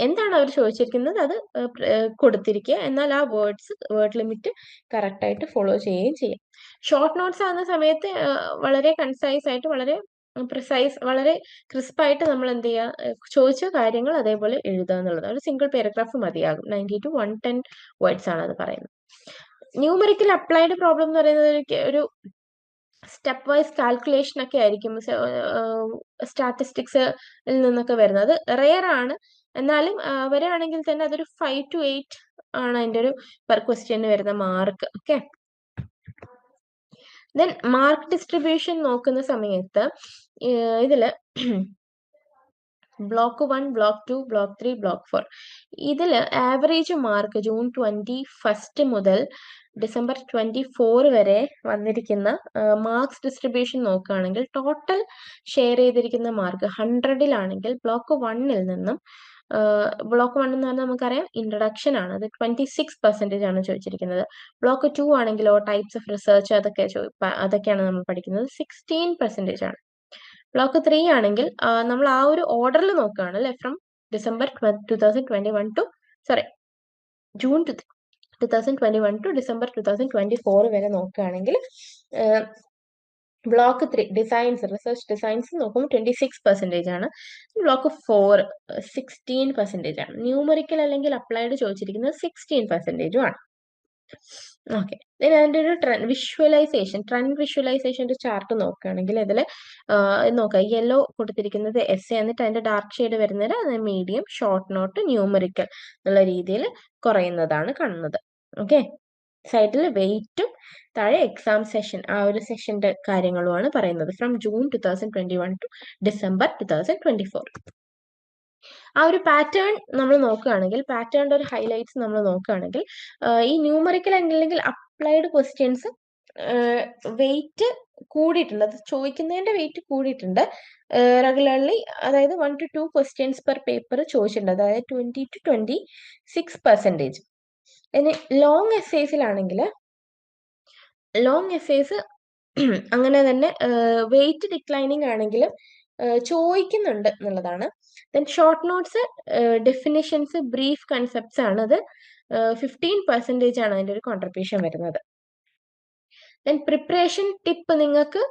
എന്താണ് അവർ ചോദിച്ചിരിക്കുന്നത് അത് കൊടുത്തിരിക്കുക. എന്നാൽ ആ വേർഡ് ലിമിറ്റ് കറക്റ്റ് ആയിട്ട് ഫോളോ ചെയ്യുകയും ചെയ്യാം. ഷോർട്ട് നോട്ട്സ് ആകുന്ന സമയത്ത് വളരെ കൺസൈസ് ആയിട്ട്, വളരെ പ്രിസൈസ്, വളരെ ക്രിസ്പായിട്ട് നമ്മൾ ചോദിച്ച കാര്യങ്ങൾ അതേപോലെ എഴുതുക എന്നുള്ളത്. ഒരു സിംഗിൾ പാരഗ്രാഫ് മതിയാകും. 90 to 110 വേർഡ്സ് ആണ് അത് പറയുന്നത്. ന്യൂമറിക്കൽ അപ്ലൈഡ് പ്രോബ്ലം എന്ന് പറയുന്നത് ഒരു സ്റ്റെപ്പ് വൈസ് കാൽക്കുലേഷൻ ഒക്കെ ആയിരിക്കും. സ്റ്റാറ്റിസ്റ്റിക്സിൽ നിന്നൊക്കെ വരുന്നത് റെയർ ആണ്. എന്നാലും വരികയാണെങ്കിൽ തന്നെ അതൊരു 5 to 8 ആണ് അതിന്റെ ഒരു പെർ ക്വസ്റ്റ്യന് വരുന്ന mark. Okay, then mark distribution നോക്കുന്ന സമയത്ത് ഇതില് ബ്ലോക്ക് 1, ബ്ലോക്ക് 2, ബ്ലോക്ക് 3, ബ്ലോക്ക് 4 ഇതില് ആവറേജ് മാർക്ക് ജൂൺ 21 മുതൽ ഡിസംബർ 24 വരെ വന്നിരിക്കുന്ന മാർക്സ് ഡിസ്ട്രിബ്യൂഷൻ നോക്കുകയാണെങ്കിൽ ടോട്ടൽ ഷെയർ ചെയ്തിരിക്കുന്ന മാർക്ക് 100-ലാണെങ്കിൽ ബ്ലോക്ക് 1-ൽ നിന്നും ബ്ലോക്ക് 1 എന്ന് പറഞ്ഞാൽ നമുക്കറിയാം ഇൻട്രഡക്ഷൻ ആണ്, അത് 26% ആണ് ചോദിച്ചിരിക്കുന്നത്. ബ്ലോക്ക് 2 ആണെങ്കിലോ ടൈപ്സ് ഓഫ് റിസർച്ച് അതൊക്കെയാണ് നമ്മൾ പഠിക്കുന്നത്, 16% ആണ്. ബ്ലോക്ക് 3 ആണെങ്കിൽ നമ്മൾ ആ ഒരു ഓർഡറിൽ നോക്കുകയാണ് അല്ലെ, from December 2021 to June 2021 to December 2024 വരെ നോക്കുകയാണെങ്കിൽ ബ്ലോക്ക് 3 ഡിസൈൻസ്, റിസർച്ച് ഡിസൈൻസ് നോക്കുമ്പോൾ 26% ആണ്. ബ്ലോക്ക് 4 16% ആണ്. ന്യൂമറിക്കൽ അല്ലെങ്കിൽ അപ്ലൈഡ് ചോദിച്ചിരിക്കുന്നത് 16% ആണ്. ഓക്കെ, അതിൻ്റെ ഒരു ട്രെൻഡ് വിഷ്വലൈസേഷൻ്റെ ചാർട്ട് നോക്കുകയാണെങ്കിൽ ഇതിൽ നോക്കുക, യെല്ലോ കൊടുത്തിരിക്കുന്നത് എസ്സേ, എന്നിട്ട് അതിന്റെ ഡാർക്ക് ഷെയ്ഡ് വരുന്നത് മീഡിയം, ഷോർട്ട് നോട്ട്, ന്യൂമറിക്കൽ എന്നുള്ള രീതിയിൽ കുറയുന്നതാണ് കാണുന്നത്. ഓക്കെ, സൈഡിൽ വെയിറ്റും താഴെ എക്സാം സെഷൻ, ആ ഒരു സെഷന്റെ കാര്യങ്ങളുമാണ് പറയുന്നത് ഫ്രം ജൂൺ 2021 ടു ഡിസംബർ 2024. ആ ഒരു പാറ്റേൺ നമ്മൾ നോക്കുകയാണെങ്കിൽ, പാറ്റേണിന്റെ ഒരു ഹൈലൈറ്റ്സ് നമ്മൾ നോക്കുകയാണെങ്കിൽ ഈ ന്യൂമറിക്കൽ അല്ലെങ്കിൽ അപ്ലൈഡ് ക്വസ്റ്റ്യൻസ് വെയിറ്റ് കൂടിയിട്ടുണ്ട്, അത് ചോദിക്കുന്നതിന്റെ വെയിറ്റ് കൂടിയിട്ടുണ്ട് റെഗുലർലി. അതായത് 1 to 2 ക്വസ്റ്റ്യൻസ് പെർ പേപ്പർ ചോദിച്ചിട്ടുണ്ട്, അതായത് 20 to 26%. ഇനി ലോങ് എസ്സേസിലാണെങ്കിൽ ലോങ് എസ്സേസ് അങ്ങനെ തന്നെ വെയിറ്റ് ഡിക്ലൈനിങ് ആണെങ്കിലും ചോദിക്കുന്നുണ്ട് എന്നുള്ളതാണ്. Then short notes, definitions, brief concepts ആണ്. അത് 15% ആണ് അതിൻ്റെ ഒരു കോൺട്രിബ്യൂഷൻ വരുന്നത്. ദെൻ പ്രിപ്പറേഷൻ ടിപ്പ്, നിങ്ങൾക്ക്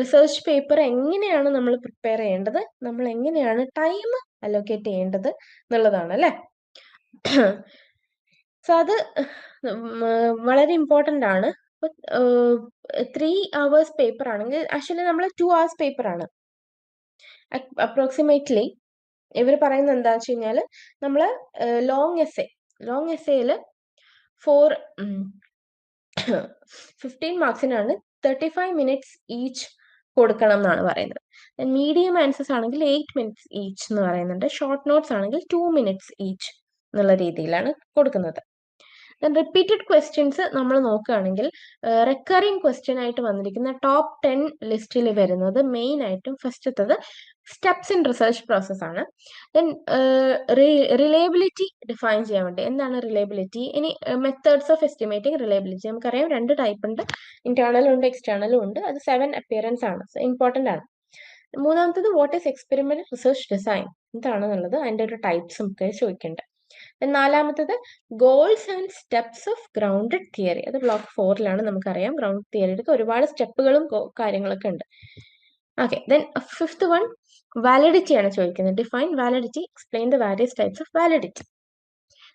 റിസർച്ച് പേപ്പർ എങ്ങനെയാണ് നമ്മൾ പ്രിപ്പയർ ചെയ്യേണ്ടത്, നമ്മൾ എങ്ങനെയാണ് ടൈം അലോക്കേറ്റ് ചെയ്യേണ്ടത് എന്നുള്ളതാണ് അല്ലേ. സോ അത് വളരെ ഇമ്പോർട്ടൻ്റ് ആണ്. 3 hours പേപ്പർ ആണെങ്കിൽ ആക്ച്വലി നമ്മൾ 2 hours പേപ്പർ ആണ് അപ്രോക്സിമേറ്റ്ലി. ഇവർ പറയുന്നത് എന്താ വെച്ച് കഴിഞ്ഞാൽ നമ്മൾ ലോങ് എസ്സേയിൽ 15 മാർക്സിനാണ് 35 minutes ഈച്ച് കൊടുക്കണം എന്നാണ് പറയുന്നത്. മീഡിയം ആൻസേഴ്സ് ആണെങ്കിൽ 8 minutes ഈച്ച് എന്ന് പറയുന്നുണ്ട്. ഷോർട്ട് നോട്ട്സ് ആണെങ്കിൽ 2 minutes ഈച്ച് എന്നുള്ള രീതിയിലാണ് കൊടുക്കുന്നത്. റിപ്പീറ്റഡ് ക്വസ്റ്റ്യൻസ് നമ്മൾ നോക്കുകയാണെങ്കിൽ റെക്കറിങ് ക്വസ്റ്റ്യൻ ആയിട്ട് വന്നിരിക്കുന്ന ടോപ്പ് 10 ലിസ്റ്റിൽ വരുന്നത് മെയിൻ ആയിട്ടും ഫസ്റ്റത്തത് സ്റ്റെപ്സ് ഇൻ റിസർച്ച് പ്രോസസ് ആണ്. ദെൻ റിലയബിലിറ്റി ഡിഫൈൻ ചെയ്യാൻ വേണ്ടി എന്താണ് റിലയബിലിറ്റി, ഇനി മെത്തേഡ്സ് ഓഫ് എസ്റ്റിമേറ്റിംഗ് റിലയബിലിറ്റി. നമുക്കറിയാം 2 ടൈപ്പ് ഉണ്ട്, ഇന്റേണലും ഉണ്ട് എക്സ്റ്റേണലും ഉണ്ട്. അത് 7 അപ്പിയറൻസ് ആണ്, ഇമ്പോർട്ടൻ്റ് ആണ്. മൂന്നാമത്തത് what is experimental research design, എന്താണെന്നുള്ളത് അതിൻ്റെ ഒരു ടൈപ്സും ഒക്കെ ചോദിക്കുന്നുണ്ട്. നാലാമത്തത് goals and steps of grounded theory. അത് ബ്ലോക്ക് 4ലാണ്. നമുക്കറിയാം ഗ്രൗണ്ട് തിയറിയുടെ ഒരുപാട് സ്റ്റെപ്പുകളും കാര്യങ്ങളൊക്കെ ഉണ്ട്. Okay, then fifth one validity ആണ് ചോദിക്കുന്നത്. Define validity, explain the various types of validity.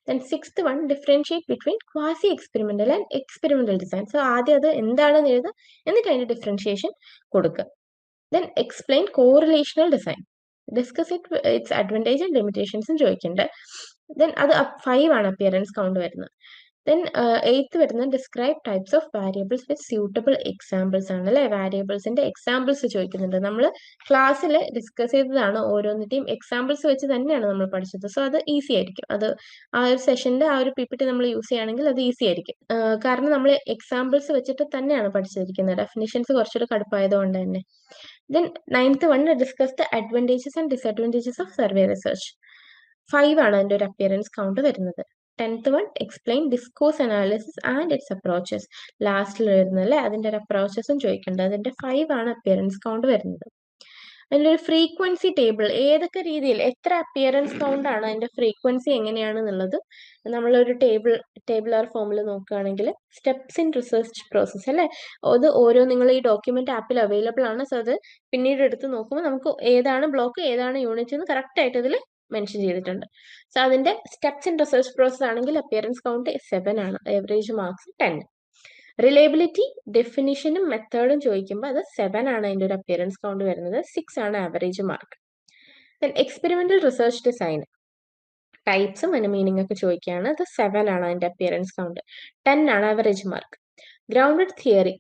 Then sixth one differentiate between quasi experimental and experimental design. So ആദ്യം അത് എന്താണെന്ന് എഴുതുക, എന്നിട്ട് അതിന്റെ ഡിഫറൻഷിയേഷൻ കൊടുക്കുക. Then explain correlational design, discuss its advantage and ലിമിറ്റേഷൻസും ചോദിക്കുന്നുണ്ട്. ദെൻ അത് 5 ആണ് അപ്പിയറൻസ് കൗണ്ട് വരുന്നത്. ദെൻ 8th വരുന്നത് describe types of variables with suitable examples ആണ് അല്ലെ. വാരിയബിൾസിന്റെ എക്സാമ്പിൾസ് ചോദിക്കുന്നുണ്ട്. നമ്മൾ ക്ലാസ്സിൽ ഡിസ്കസ് ചെയ്തതാണ്, ഓരോന്നിന്റെയും എക്സാമ്പിൾസ് വെച്ച് തന്നെയാണ് നമ്മൾ പഠിച്ചത്. സോ അത് ഈസി ആയിരിക്കും. അത് ആ ഒരു സെഷന്റെ ആ ഒരു PPT നമ്മൾ യൂസ് ചെയ്യുകയാണെങ്കിൽ അത് ഈസി ആയിരിക്കും. കാരണം നമ്മൾ എക്സാമ്പിൾസ് വെച്ചിട്ട് തന്നെയാണ് പഠിച്ചിരിക്കുന്നത്. ഡെഫിനിഷൻസ് കുറച്ചുകൂടി കടുപ്പായതുകൊണ്ട് തന്നെ. Then 9th one discuss the advantages and disadvantages of survey research. 5 ആണ് അതിന്റെ ഒരു അപ്പിയറൻസ് കൗണ്ട് വരുന്നത്. 10th one explain discourse analysis and it's approaches. ലാസ്റ്റിൽ വരുന്നല്ലേ അതിന്റെ ഒരു അപ്രോച്ചസും ചോദിക്കേണ്ടത്. അതിന്റെ 5 ആണ് അപ്പിയറൻസ് കൗണ്ട് വരുന്നത്. അതിന്റെ ഒരു ഫ്രീക്വൻസി ടേബിൾ, ഏതൊക്കെ രീതിയിൽ എത്ര അപ്പിയറൻസ് കൗണ്ട് ആണ്, അതിന്റെ ഫ്രീക്വൻസി എങ്ങനെയാണെന്നുള്ളത് നമ്മളൊരു ടേബിളർ ഫോമിൽ നോക്കുകയാണെങ്കിൽ സ്റ്റെപ്സ് ഇൻ റിസർച്ച് പ്രോസസ് അല്ലെ. അത് ഓരോ നിങ്ങൾ ഈ ഡോക്യുമെന്റ് ആപ്പിൽ അവൈലബിൾ ആണ്. സോ അത് പിന്നീട് എടുത്ത് നോക്കുമ്പോൾ നമുക്ക് ഏതാണ് ബ്ലോക്ക് ഏതാണ് യൂണിറ്റ് എന്ന് കറക്റ്റ് ആയിട്ട് ഇതിൽ മെൻഷൻ ചെയ്തിട്ടുണ്ട്. സോ അതിന്റെ സ്റ്റെപ്സ് ഇൻ റിസർച്ച് പ്രോസസ് ആണെങ്കിൽ അപ്പിയറൻസ് കൗണ്ട് 7 ആണ്, ആവറേജ് മാർക്സ് 10. റിലയബിലിറ്റി, ഡെഫിനിഷനും മെത്തേഡും ചോദിക്കുമ്പോൾ അത് 7 ആണ് അതിന്റെ ഒരു അപ്പിയറൻസ് കൗണ്ട് വരുന്നത്. 6 ആണ് average mark. Then experimental research design ടൈപ്സും അതിന്റെ മീനിങ് ഒക്കെ ചോദിക്കുകയാണ്. അത് 7 ആണ് അതിന്റെ അപ്പിയറൻസ് കൗണ്ട്. 10 ആണ് average mark. Grounded theory,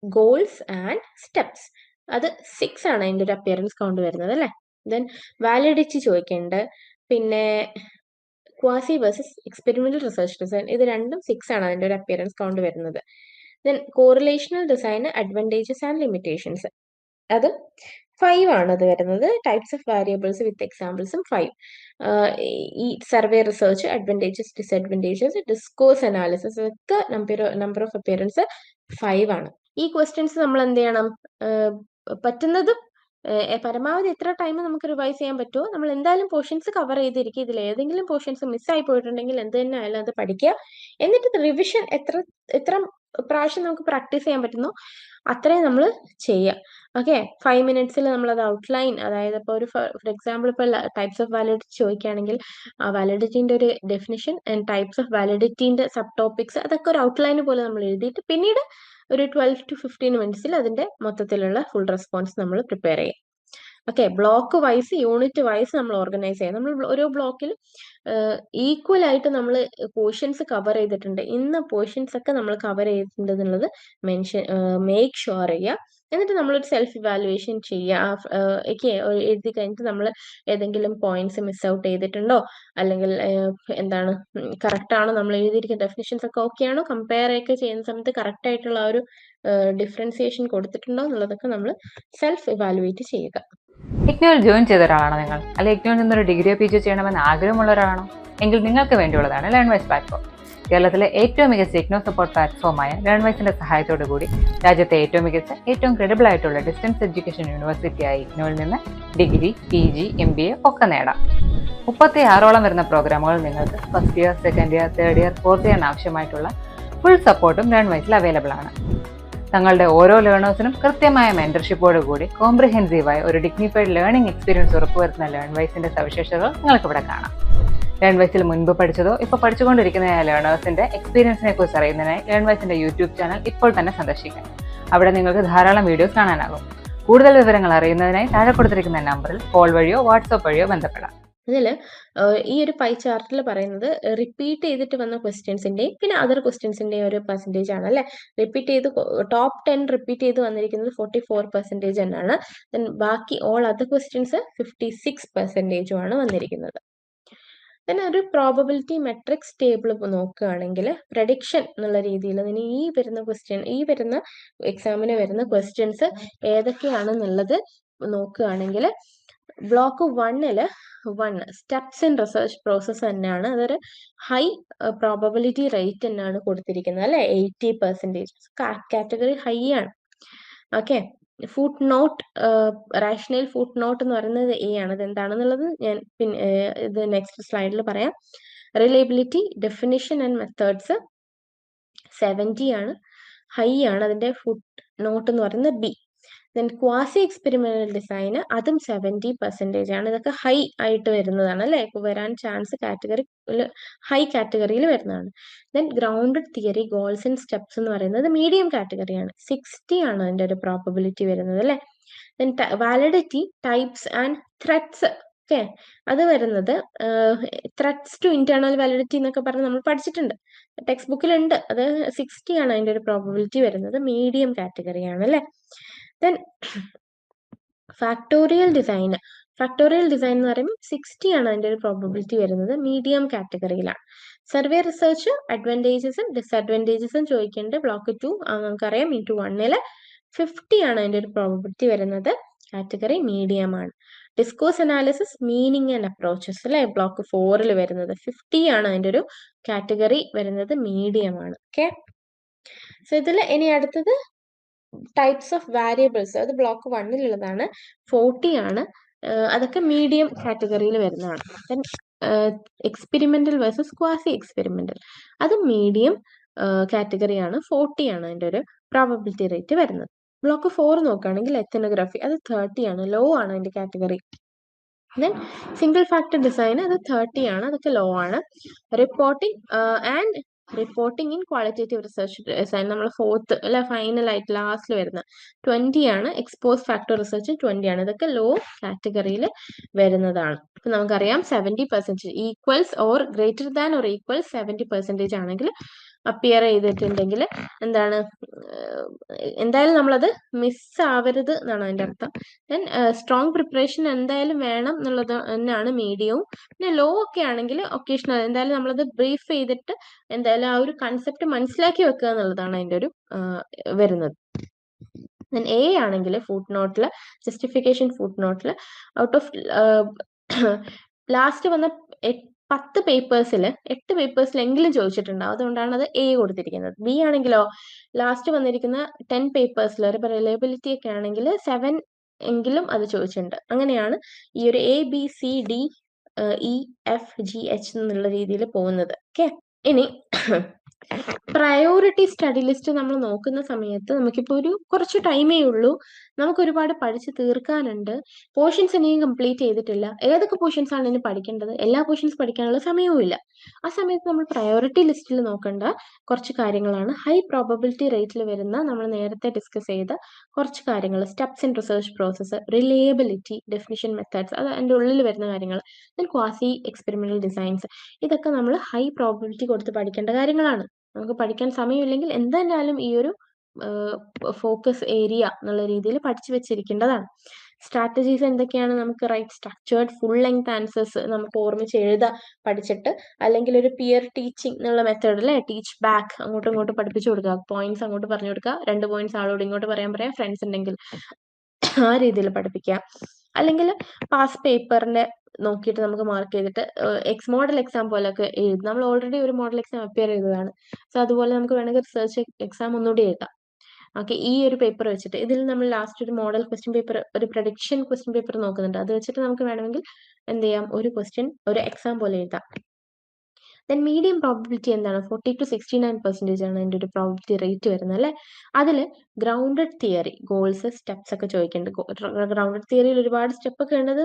goals and steps, അത് 6 ആണ് അതിന്റെ ഒരു അപ്പിയറൻസ് കൗണ്ട് വരുന്നത് അല്ലെ. ദെൻ വാലിഡിറ്റി ചോദിക്കുന്നുണ്ട്. പിന്നെ quasi versus experimental research design, ഇത് രണ്ടും 6 ആണ് അതിന്റെ ഒരു അപ്പിയറൻസ് കൗണ്ട് വരുന്നത്. Then correlational design, advantages and limitations, അത് 5 ആണ് അത് വരുന്നത്. ടൈപ്സ് ഓഫ് വാരിയബിൾസ് വിത്ത് എക്സാമ്പിൾസും 5. ഈ survey research, advantages disadvantages, discourse analysis with number of appearance 5 ആണ്. ഈ ക്വസ്റ്റ്യൻസ് നമ്മൾ എന്ത് ചെയ്യണം, പറ്റുന്നതും പരമാവധി എത്ര ടൈം നമുക്ക് റിവൈസ് ചെയ്യാൻ പറ്റുമോ നമ്മൾ എന്തായാലും പോർഷൻസ് കവർ ചെയ്തിരിക്കും. ഇതിൽ ഏതെങ്കിലും പോർഷൻസ് മിസ്സായി പോയിട്ടുണ്ടെങ്കിൽ എന്ത് തന്നെ ആയാലും അത് പഠിക്കുക. എന്നിട്ട് റിവിഷൻ എത്ര പ്രാവശ്യം നമുക്ക് പ്രാക്ടീസ് ചെയ്യാൻ പറ്റുന്നോ അത്രയും നമ്മൾ ചെയ്യുക. ഓക്കെ, 5 minutes നമ്മൾ അത് ഔട്ട്ലൈൻ, അതായത് ഇപ്പോൾ ഒരു ഫോർ എക്സാമ്പിൾ ഇപ്പോൾ ടൈപ്സ് ഓഫ് വാലിഡിറ്റി ചോദിക്കുകയാണെങ്കിൽ ആ വാലിഡിറ്റിന്റെ ഒരു ഡെഫിനിഷൻ ആൻഡ് ടൈപ്സ് ഓഫ് വാലിഡിറ്റിന്റെ സബ് ടോപ്പിക്സ് അതൊക്കെ ഒരു ഔട്ട്ലൈൻ പോലെ നമ്മൾ എഴുതിയിട്ട് പിന്നീട് ഒരു 12 to 15 minutes അതിന്റെ മൊത്തത്തിലുള്ള ഫുൾ റെസ്പോൺസ് നമ്മൾ പ്രിപ്പയർ ചെയ്യും. Okay, block wise unit wise നമ്മൾ ഓർഗനൈസ് ചെയ്യാം. നമ്മൾ ഓരോ ബ്ലോക്കിൽ ഈക്വൽ ആയിട്ട് നമ്മൾ പോർഷൻസ് കവർ ചെയ്തിട്ടുണ്ട്, ഇന്ന പോർഷൻസ് ഒക്കെ നമ്മൾ കവർ ചെയ്തിട്ടുണ്ട് എന്നുള്ളത് മേക്ക് ഷുവർ ചെയ്യുക. എന്നിട്ട് നമ്മളൊരു സെൽഫ് ഇവാലുവേഷൻ ചെയ്യുക. എഴുതി കഴിഞ്ഞിട്ട് നമ്മൾ ഏതെങ്കിലും പോയിന്റ്സ് മിസ് ഔട്ട് ചെയ്തിട്ടുണ്ടോ, അല്ലെങ്കിൽ എന്താണ് കറക്റ്റ് ആണോ നമ്മൾ എഴുതിയിരിക്കുന്ന ഡെഫിനിഷൻസ് ഒക്കെ ഓക്കെ ആണോ, കമ്പയർ ഒക്കെ ചെയ്യുന്ന സമയത്ത് കറക്റ്റ് ആയിട്ടുള്ള ആ ഒരു ഡിഫറൻസിയേഷൻ കൊടുത്തിട്ടുണ്ടോ എന്നുള്ളതൊക്കെ നമ്മൾ സെൽഫ് ഇവാലുവേറ്റ് ചെയ്യുക. ഇഗ്നോയിൽ ജോയിൻ ചെയ്ത ഒരാളാണോ നിങ്ങൾ, അല്ലെങ്കിൽ ഇഗ്നോയിൽ നിന്നൊരു ഡിഗ്രിയോ PGയോ ചെയ്യണമെന്ന് ആഗ്രഹമുള്ള ഒരാളാണോ, എങ്കിൽ നിങ്ങൾക്ക് വേണ്ടിയുള്ളതാണ് ലേൺവൈസ് പ്ലാറ്റ്ഫോം. കേരളത്തിലെ ഏറ്റവും മികച്ച ഇഗ്നോ സപ്പോർട്ട് പ്ലാറ്റ്ഫോമായ ലേൺവൈസിന്റെ സഹായത്തോടു കൂടി രാജ്യത്തെ ഏറ്റവും മികച്ച ഏറ്റവും ക്രെഡിബിൾ ആയിട്ടുള്ള ഡിസ്റ്റൻസ് എഡ്യൂക്കേഷൻ യൂണിവേഴ്സിറ്റിയായ ഇഗ്നോയിൽ നിന്ന് ഡിഗ്രി, PG, MBA ഒക്കെ നേടാം. 36ഓളം വരുന്ന പ്രോഗ്രാമുകൾ നിങ്ങൾക്ക് first year, second year, third year, fourth ഇയറിന് ആവശ്യമായിട്ടുള്ള ഫുൾ സപ്പോർട്ടും ലേൺവൈസിൽ അവൈലബിൾ ആണ്. തങ്ങളുടെ ഓരോ ലേണേഴ്സിനും കൃത്യമായ മെന്റർഷിപ്പോട് കൂടി കോംപ്രിഹെൻസീവായ ഒരു ഡിഗ്നിഫൈഡ് ലേണിംഗ് എക്സ്പീരിയൻസ് ഉറപ്പുവരുത്തുന്ന ലേൺവൈസിന്റെ സവിശേഷതകൾ നിങ്ങൾക്ക് ഇവിടെ കാണാം. ലേൺവൈസിൽ മുൻപ് പഠിച്ചതോ ഇപ്പോൾ പഠിച്ചുകൊണ്ടിരിക്കുന്ന ലേണേഴ്സിന്റെ എക്സ്പീരിയൻസിനെ കുറിച്ച് അറിയുന്നതിനായി ലേൺവൈസിന്റെ യൂട്യൂബ് ചാനൽ ഇപ്പോൾ തന്നെ സന്ദർശിക്കാം. അവിടെ നിങ്ങൾക്ക് ധാരാളം വീഡിയോസ് കാണാനാകും. കൂടുതൽ വിവരങ്ങൾ അറിയുന്നതിനായി താഴെ കൊടുത്തിരിക്കുന്ന നമ്പറിൽ കോൾ വഴിയോ വാട്സാപ്പ് വഴിയോ ബന്ധപ്പെടാം. ഇതിൽ ഈ ഒരു പൈ ചാർട്ടിൽ പറയുന്നത് റിപ്പീറ്റ് ചെയ്തിട്ട് വന്ന ക്വസ്റ്റ്യൻസിന്റെയും പിന്നെ അതർ ക്വസ്റ്റ്യൻസിന്റെയും ഒരു പെർസെൻറ്റേജ് ആണ് അല്ലെ. റിപ്പീറ്റ് ചെയ്ത് ടോപ്പ് 10 റിപ്പീറ്റ് ചെയ്ത് വന്നിരിക്കുന്നത് 44% എന്നാണ്. ദെൻ ബാക്കി ഓൾ അതർ ക്വസ്റ്റ്യൻസ് 56% ആണ് വന്നിരിക്കുന്നത്. then ഒരു പ്രോബബിലിറ്റി മെട്രിക്സ് ടേബിൾ നോക്കുകയാണെങ്കിൽ പ്രഡിക്ഷൻ എന്നുള്ള രീതിയിൽ ഇതിന് ഈ വരുന്ന എക്സാമിന് വരുന്ന ക്വസ്റ്റ്യൻസ് ഏതൊക്കെയാണെന്നുള്ളത് നോക്കുകയാണെങ്കിൽ block 1 steps in research process തന്നെയാണ്. അതൊരു ഹൈ പ്രോബബിലിറ്റി റേറ്റ് തന്നെയാണ് കൊടുത്തിരിക്കുന്നത് അല്ലെ. 80% കാറ്റഗറി ഹൈ ആണ്. Okay, footnote, rationale footnote എന്ന് പറയുന്നത് A ആണ്. ഇത് എന്താണെന്നുള്ളത് ഞാൻ ഇത് നെക്സ്റ്റ് സ്ലൈഡിൽ പറയാം. റിലയബിലിറ്റി, ഡെഫിനിഷൻ ആൻഡ് മെത്തേഡ്സ് 70 ആണ്, ഹൈ ആണ്. അതിന്റെ ഫുട് നോട്ട് എന്ന് പറയുന്നത് B. Then quasi experimental design, അതും 70% ആണ്. ഇതൊക്കെ ഹൈ ആയിട്ട് വരുന്നതാണ് അല്ലെ, വരാൻ ചാൻസ് കാറ്റഗറി ഹൈ കാറ്റഗറിയിൽ വരുന്നതാണ്. Then grounded theory, goals and steps എന്ന് പറയുന്നത് മീഡിയം കാറ്റഗറിയാണ്. 60 ആണ് അതിന്റെ ഒരു പ്രോബബിലിറ്റി വരുന്നത് അല്ലെ. Then validity, types and threats, okay, അത് വരുന്നത് ത്രെഡ്സ് ടു ഇന്റേണൽ വാലിഡിറ്റി എന്നൊക്കെ പറഞ്ഞ് നമ്മൾ പഠിച്ചിട്ടുണ്ട്, ടെക്സ്റ്റ് ബുക്കിലുണ്ട്. അത് 60 ആണ് അതിന്റെ ഒരു പ്രോബബിലിറ്റി വരുന്നത്, മീഡിയം കാറ്റഗറിയാണ് അല്ലെ. ദെൻ ഫാക്ടോറിയൽ ഡിസൈൻ എന്ന് പറയുമ്പോൾ 60 ആണ് അതിന്റെ ഒരു പ്രോബബിലിറ്റി വരുന്നത്, മീഡിയം കാറ്റഗറിയിലാണ്. സർവേ റിസർച്ച് അഡ്വാൻറ്റേജസും ഡിസഡ്വാൻറ്റേജസും ചോദിക്കേണ്ടത് ബ്ലോക്ക് 2 നമുക്കറിയാം. ഇൻടു 1 50 ആണ് അതിന്റെ ഒരു പ്രോബബിലിറ്റി വരുന്നത്, കാറ്റഗറി മീഡിയം ആണ്. Discourse analysis, meaning and approaches അല്ലെ, ബ്ലോക്ക് 4 വരുന്നത് 50 ആണ് അതിന്റെ ഒരു കാറ്റഗറി വരുന്നത്, മീഡിയം ആണ്. ഓക്കെ, സോ ഇതിൽ ഇനി അടുത്തത് ടൈപ്സ് ഓഫ് വാരിയബിൾസ്, അത് ബ്ലോക്ക് 1 40 ആണ്. അതൊക്കെ മീഡിയം കാറ്റഗറിയിൽ വരുന്നതാണ്. Then experimental versus quasi experimental, അത് മീഡിയം കാറ്റഗറിയാണ്. 40 ആണ് അതിന്റെ ഒരു പ്രോബബിലിറ്റി റേറ്റ് വരുന്നത്. ബ്ലോക്ക് 4 നോക്കുകയാണെങ്കിൽ എത്തനോഗ്രാഫി, അത് 30 ആണ്, ലോ ആണ് അതിന്റെ category. Then single factor design, അത് 30 ആണ്, അതൊക്കെ ലോ ആണ്. Reporting in qualitative research design, നമ്മൾ 4th അല്ലെ, ഫൈനൽ ആയിട്ട് ലാസ്റ്റിൽ വരുന്ന 20 ആണ്. എക്സ്പോസ് ഫാക്ടർ റിസർച്ച് 20 ആണ്, ഇതൊക്കെ ലോ കാറ്റഗറിയിൽ വരുന്നതാണ്. ഇപ്പൊ നമുക്കറിയാം 70% equals or greater than or equals 70% ആണെങ്കിൽ അപ്പിയർ ചെയ്തിട്ടുണ്ടെങ്കിൽ എന്താണ്, എന്തായാലും നമ്മളത് മിസ് ആവരുത് എന്നാണ് അതിന്റെ അർത്ഥം. ദെൻ സ്ട്രോങ് പ്രിപ്പറേഷൻ എന്തായാലും വേണം എന്നുള്ളത് തന്നെയാണ് മീഡിയവും. പിന്നെ ലോ ഒക്കെ ആണെങ്കിൽ ഒക്കേഷണൽ, എന്തായാലും നമ്മളത് ബ്രീഫ് ചെയ്തിട്ട് എന്തായാലും ആ ഒരു കൺസെപ്റ്റ് മനസ്സിലാക്കി വെക്കുക എന്നുള്ളതാണ് അതിന്റെ ഒരു വരുന്നത്. ദെൻ A ആണെങ്കിൽ ഫുട് നോട്ടിൽ, ജസ്റ്റിഫിക്കേഷൻ ഫുട് നോട്ടിൽ ഔട്ട് ഓഫ് ലാസ്റ്റ് വന്ന 10 പേപ്പേഴ്സിൽ 8 പേപ്പേഴ്സിലെങ്കിലും ചോദിച്ചിട്ടുണ്ടാവും, അതുകൊണ്ടാണ് അത് A കൊടുത്തിരിക്കുന്നത്. B ആണെങ്കിലോ ലാസ്റ്റ് വന്നിരിക്കുന്ന 10 പേപ്പേഴ്സിൽ ഒരു റിലയബിലിറ്റി ഒക്കെ ആണെങ്കിൽ 7 എങ്കിലും അത് ചോദിച്ചിട്ടുണ്ട്. അങ്ങനെയാണ് ഈ ഒരു ABCDEFGH എന്നുള്ള രീതിയിൽ പോകുന്നത്. ഓക്കെ, ഇനി പ്രയോറിറ്റി സ്റ്റഡി ലിസ്റ്റ് നമ്മൾ നോക്കുന്ന സമയത്ത് നമുക്കിപ്പോൾ ഒരു കുറച്ച് ടൈമേ ഉള്ളൂ, നമുക്ക് ഒരുപാട് പഠിച്ച് തീർക്കാനുണ്ട്, പോർഷൻസ് ഇനിയും കംപ്ലീറ്റ് ചെയ്തിട്ടില്ല. ഏതൊക്കെ പോർഷൻസ് ആണ് ഇനി പഠിക്കേണ്ടത്, എല്ലാ പോർഷൻസ് പഠിക്കാനുള്ള സമയവും ഇല്ല. ആ സമയത്ത് നമ്മൾ പ്രയോറിറ്റി ലിസ്റ്റിൽ നോക്കേണ്ട കുറച്ച് കാര്യങ്ങളാണ് ഹൈ പ്രോബബിലിറ്റി റേറ്റിൽ വരുന്ന, നമ്മൾ നേരത്തെ ഡിസ്കസ് ചെയ്ത കുറച്ച് കാര്യങ്ങൾ. Steps in research process, reliability, definition, methods, അത് അതിൻ്റെ ഉള്ളിൽ വരുന്ന കാര്യങ്ങൾ. ദെൻ ക്വാസി എക്സ്പെരിമെന്റൽ ഡിസൈൻസ്, ഇതൊക്കെ നമ്മൾ ഹൈ പ്രോബബിലിറ്റി കൊടുത്ത് പഠിക്കേണ്ട കാര്യങ്ങളാണ്. നമുക്ക് പഠിക്കാൻ സമയമില്ലെങ്കിൽ എന്തായാലും ഈ ഒരു ഫോക്കസ് ഏരിയ എന്നുള്ള രീതിയിൽ പഠിച്ചു വെച്ചിരിക്കേണ്ടതാണ്. സ്ട്രാറ്റജീസ് എന്തൊക്കെയാണ്, നമുക്ക് write structured full length answers നമുക്ക് ഓർമ്മിച്ച് എഴുതാ പഠിച്ചിട്ട്, അല്ലെങ്കിൽ ഒരു പിയർ ടീച്ചിങ് എന്നുള്ള മെത്തേഡിൽ ടീച്ച് ബാക്ക്, അങ്ങോട്ടും ഇങ്ങോട്ടും പഠിപ്പിച്ചു കൊടുക്കുക, പോയിന്റ്സ് അങ്ങോട്ട് പറഞ്ഞു കൊടുക്കുക, 2 പോയിന്റ്സ് ആളോട് ഇങ്ങോട്ട് പറയാൻ ഫ്രണ്ട്സ് ഉണ്ടെങ്കിൽ ആ രീതിയിൽ പഠിപ്പിക്കുക. അല്ലെങ്കിൽ പാസ് പേപ്പറിന്റെ നോക്കിയിട്ട് നമുക്ക് മാർക്ക് ചെയ്തിട്ട് മോഡൽ എക്സാം പോലെയൊക്കെ എഴുതും. നമ്മൾ ഓൾറെഡി ഒരു മോഡൽ എക്സാം അപ്പിയർ ചെയ്തതാണ്. സോ അതുപോലെ നമുക്ക് വേണമെങ്കിൽ റിസർച്ച് എക്സാം ഒന്നുകൂടി എഴുതാം. ഓക്കെ, ഈ ഒരു പേപ്പർ വെച്ചിട്ട് ഇതിൽ നമ്മൾ ലാസ്റ്റ് ഒരു മോഡൽ ക്വസ്റ്റ്യൻ പേപ്പർ, ഒരു പ്രഡിക്ഷൻ ക്വസ്റ്റ്യൻ പേപ്പർ നോക്കുന്നുണ്ട്. അത് വെച്ചിട്ട് നമുക്ക് വേണമെങ്കിൽ എന്ത് ചെയ്യാം, ഒരു ക്വസ്റ്റ്യൻ ഒരു എക്സാം പോലെ എഴുതാം. ദെൻ മീഡിയം പ്രോബിലിറ്റി എന്താണ്? 40 to 69% ആണ് അതിൻ്റെ ഒരു പ്രോബിലിറ്റി റേറ്റ് വരുന്നത് അല്ലേ. അതിൽ ഗ്രൗണ്ടഡ് തിയറി, ഗോൾസ്, സ്റ്റെപ്സ് ഒക്കെ ചോദിക്കേണ്ടത്. ഗ്രൗണ്ടഡ് തിയറിയിൽ ഒരുപാട് സ്റ്റെപ്പ് ഒക്കെ ഉള്ളത്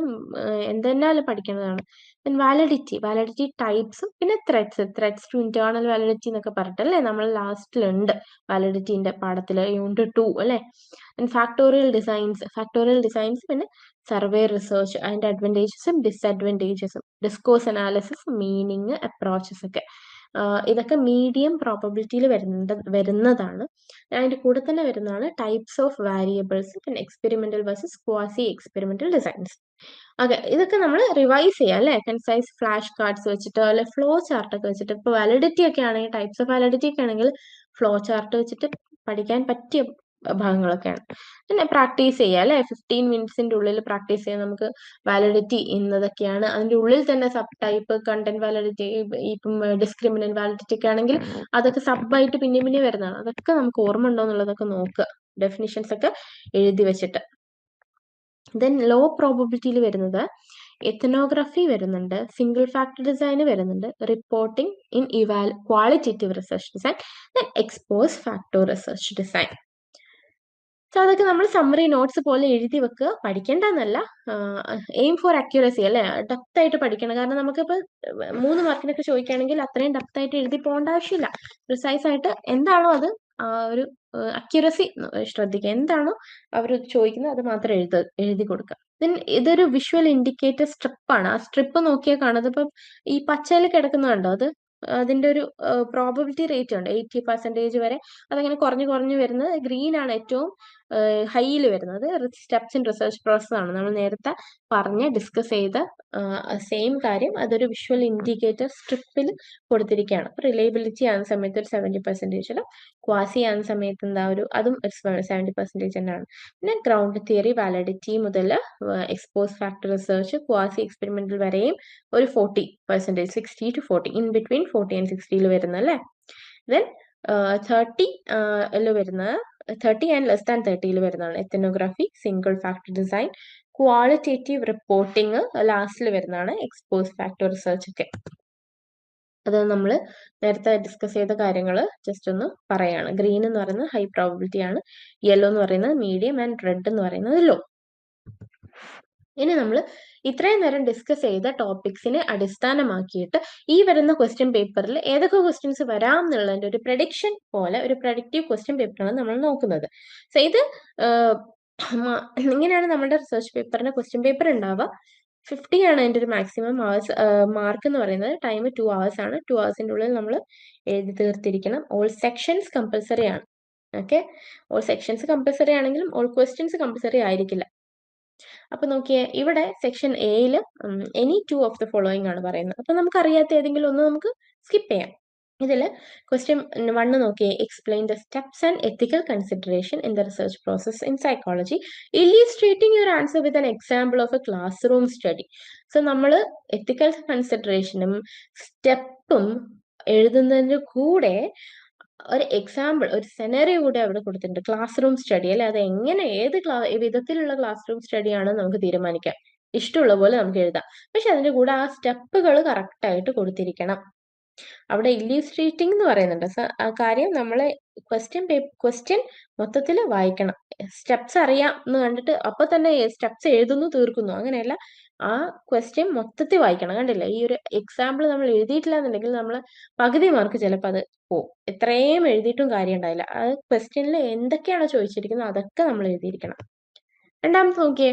എന്തെന്നാലും പഠിക്കേണ്ടതാണ്. ദെൻ വാലിഡിറ്റി ടൈപ്സും പിന്നെ ത്രെഡ്സ് ടു ഇന്റേണൽ വാലിഡിറ്റി എന്നൊക്കെ പറഞ്ഞിട്ട് അല്ലേ, നമ്മൾ ലാസ്റ്റിലുണ്ട് വാലിഡിറ്റിന്റെ പാഠത്തിൽ യൂണിറ്റ് 2 അല്ലേ. ഫാക്ടോറിയൽ ഡിസൈൻസ് പിന്നെ സർവേ റിസർച്ച്, അതിന്റെ അഡ്വാൻറ്റേജസും ഡിസ്അഡ്വാൻറ്റേജസും, ഡിസ്കോഴ്സ് അനാലിസിസ്, മീനിങ്, അപ്രോച്ചസ് ഒക്കെ. ഇതൊക്കെ മീഡിയം പ്രോബബിലിറ്റിയിൽ വരുന്നതാണ്. അതിന്റെ കൂടെ തന്നെ വരുന്നതാണ് ടൈപ്സ് ഓഫ് വാരിയബിൾസ്, പിന്നെ experimental versus quasi experimental designs. Okay, ഇതൊക്കെ നമ്മൾ റിവൈസ് ചെയ്യാം അല്ലെ, കൺസൈസ് ഫ്ലാഷ് കാർഡ്സ് വെച്ചിട്ടോ അല്ലെ ഫ്ലോ ചാർട്ട് ഒക്കെ വെച്ചിട്ട്. ഇപ്പൊ വാലിഡിറ്റി ഒക്കെ ആണെങ്കിൽ, ടൈപ്സ് ഓഫ് വാലിഡിറ്റി ഒക്കെ ആണെങ്കിൽ ഫ്ലോ ചാർട്ട് വെച്ചിട്ട് പഠിക്കാൻ പറ്റിയ ഭാഗങ്ങളൊക്കെയാണ്. പിന്നെ പ്രാക്ടീസ് ചെയ്യുക അല്ലെ, 15 മിനിറ്റ്സിന്റെ ഉള്ളിൽ പ്രാക്ടീസ് ചെയ്യാൻ നമുക്ക് വാലിഡിറ്റി എന്നതൊക്കെയാണ്. അതിന്റെ ഉള്ളിൽ തന്നെ സബ് ടൈപ്പ്, കണ്ടന്റ് വാലിഡിറ്റി, ഇപ്പം ഡിസ്ക്രിമിനന്റ് വാലിഡിറ്റി ഒക്കെ ആണെങ്കിൽ അതൊക്കെ സബായിട്ട് പിന്നെ വരുന്നതാണ്. അതൊക്കെ നമുക്ക് ഓർമ്മ ഉണ്ടോ എന്നുള്ളതൊക്കെ നോക്കുക, ഡെഫിനിഷൻസ് ഒക്കെ എഴുതി വെച്ചിട്ട്. ദെൻ ലോ പ്രോബബിലിറ്റിയിൽ വരുന്നത് എത്തനോഗ്രഫി വരുന്നുണ്ട്, സിംഗിൾ ഫാക്ടർ ഡിസൈൻ വരുന്നുണ്ട്, reporting in qualitative research design, then expose factor research design. So അതൊക്കെ നമ്മൾ സമ്മറി നോട്ട്സ് പോലെ എഴുതി വെക്കുക. പഠിക്കേണ്ടെന്നല്ല, എയിം ഫോർ അക്യുറസി അല്ലെ, ഡെപ്ത് ആയിട്ട് പഠിക്കണം. കാരണം നമുക്കിപ്പോൾ 3 മാർക്കിനൊക്കെ ചോദിക്കുകയാണെങ്കിൽ അത്രയും ഡെപ്ത് ആയിട്ട് എഴുതി പോകേണ്ട ആവശ്യമില്ല. പ്രിസൈസ് ആയിട്ട് എന്താണോ അത് ഒരു അക്യുറസി ശ്രദ്ധിക്കുക. എന്താണോ അവർ ചോദിക്കുന്നത് അത് മാത്രം എഴുതി കൊടുക്കുക. ദെൻ ഇതൊരു വിഷ്വൽ ഇൻഡിക്കേറ്റർ സ്ട്രിപ്പാണ്. ആ സ്ട്രിപ്പ് നോക്കിയാൽ കാണുന്നത് ഇപ്പം ഈ പച്ചയിൽ കിടക്കുന്നുണ്ടോ, അത് അതിന്റെ ഒരു പ്രോബബിലിറ്റി റേറ്റ് ഉണ്ട് 80% വരെ. അതങ്ങനെ കുറഞ്ഞു വരുന്നത്. ഗ്രീൻ ആണ് ഏറ്റവും ഹൈയിൽ വരുന്നത്. സ്റ്റെപ്സ് ഇൻ റിസർച്ച് പ്രോസസ് ആണ്. നമ്മൾ നേരത്തെ ഡിസ്കസ് ചെയ്ത സെയിം കാര്യം അതൊരു വിഷ്വൽ ഇൻഡിക്കേറ്റർ സ്ട്രിപ്പിൽ കൊടുത്തിരിക്കുകയാണ്. റിലയബിലിറ്റി ആകുന്ന സമയത്ത് ഒരു 70%, ക്വാസി ആകുന്ന സമയത്ത് അതും ഒരു 70% തന്നെയാണ്. പിന്നെ ഗ്രൗണ്ട് തിയറി, വാലിഡിറ്റി മുതൽ expose factor research, quasi experimental വരെയും ഒരു 40%, 60 to 40, ഇൻ ബിറ്റ്വീൻ 40 and 60 വരുന്നത് അല്ലേ. ദെൻ 30 വരുന്നത് 30 and less than 30 വരുന്നതാണ് ethnography, single factor design, qualitative reporting ലാസ്റ്റിൽ വരുന്നതാണ് എക്സ്പോസ് ഫാക്ടർ റിസർച്ച് ഒക്കെ. അത് നമ്മൾ നേരത്തെ ഡിസ്കസ് ചെയ്ത കാര്യങ്ങൾ ജസ്റ്റ് ഒന്ന് പറയാണ്. ഗ്രീൻ എന്ന് പറയുന്നത് ഹൈ പ്രോബബിലിറ്റി ആണ്, യെല്ലോ എന്ന് പറയുന്നത് മീഡിയം ആൻഡ് റെഡ് എന്ന് പറയുന്നത് ലോ. ഇനി നമ്മൾ ഇത്രയും നേരം ഡിസ്കസ് ചെയ്ത ടോപ്പിക്സിനെ അടിസ്ഥാനമാക്കിയിട്ട് ഈ വരുന്ന ക്വസ്റ്റ്യൻ പേപ്പറിൽ ഏതൊക്കെ ക്വസ്റ്റ്യൻസ് വരാം എന്നുള്ളതിന്റെ ഒരു പ്രഡിക്ഷൻ പോലെ ഒരു പ്രഡിക്റ്റീവ് ക്വസ്റ്റ്യൻ പേപ്പറാണ് നമ്മൾ നോക്കുന്നത്. സോ ഇത് ഇങ്ങനെയാണ് നമ്മുടെ റിസർച്ച് പേപ്പറിന്റെ ക്വസ്റ്റ്യൻ പേപ്പർ ഉണ്ടാവുക. 50 ആണ് അതിന്റെ ഒരു മാക്സിമം മാർക്ക് എന്ന് പറയുന്നത്. ടൈം 2 hours ആണ്. 2 hours ഉള്ളിൽ നമ്മൾ എഴുതി തീർത്തിരിക്കണം. ഓൾ സെക്ഷൻസ് കമ്പൽസറി ആണ്. ഓക്കെ, ഓൾ സെക്ഷൻസ് കമ്പൽസറി ആണെങ്കിലും ഓൾ ക്വസ്റ്റ്യൻസ് കമ്പൽസറി ആയിരിക്കില്ല. അപ്പൊ നോക്കിയേ, ഇവിടെ സെക്ഷൻ എയിൽ എനി 2 of the following ആണ് പറയുന്നത്. അപ്പൊ നമുക്ക് അറിയാത്ത ഏതെങ്കിലും ഒന്ന് നമുക്ക് സ്കിപ്പ് ചെയ്യാം. ഇതിൽ ക്വസ്റ്റ്യൻ 1 നോക്കിയേ, explain the steps and ethical consideration in the research process in psychology, illustrating your answer with an example of a class room study. So നമ്മൾ എത്തിക്കൽ കൺസിഡറേഷനും സ്റ്റെപ്പും എഴുതുന്നതിന്റെ കൂടെ ഒരു എക്സാമ്പിൾ, ഒരു സെനറിയോ കൂടെ അവിടെ കൊടുത്തിട്ടുണ്ട്. ക്ലാസ് റൂം സ്റ്റഡി അല്ലെ, അത് എങ്ങനെ ഏത് വിധത്തിലുള്ള ക്ലാസ് റൂം സ്റ്റഡി ആണെന്ന് നമുക്ക് തീരുമാനിക്കാം. ഇഷ്ടമുള്ള പോലെ നമുക്ക് എഴുതാം. പക്ഷെ അതിന്റെ കൂടെ ആ സ്റ്റെപ്പുകൾ കറക്റ്റ് ആയിട്ട് കൊടുത്തിരിക്കണം. അവിടെ ഇല്ലിസ്ട്രേറ്റിംഗ് എന്ന് പറയുന്നുണ്ട്. ആ കാര്യം നമ്മളെ ക്വസ്റ്റ്യൻ മൊത്തത്തിൽ വായിക്കണം. സ്റ്റെപ്സ് അറിയാം എന്ന് കണ്ടിട്ട് അപ്പൊ തന്നെ സ്റ്റെപ്സ് എഴുതുന്നു തീർക്കുന്നു അങ്ങനെയല്ല, ആ ക്വസ്റ്റ്യൻ മൊത്തത്തിൽ വായിക്കണം. കണ്ടില്ല, ഈ ഒരു എക്സാമ്പിൾ നമ്മൾ എഴുതിയിട്ടില്ല എന്നുണ്ടെങ്കിൽ നമ്മൾ പകുതി മാർക്ക് ചിലപ്പോൾ അത് പോവും. എത്രയും എഴുതിയിട്ടും കാര്യം ഉണ്ടാവില്ല. ആ ക്വസ്റ്റ്യനിൽ എന്തൊക്കെയാണോ ചോദിച്ചിരിക്കുന്നത് അതൊക്കെ നമ്മൾ എഴുതിയിരിക്കണം. രണ്ടാമത്തെ നോക്കിയേ,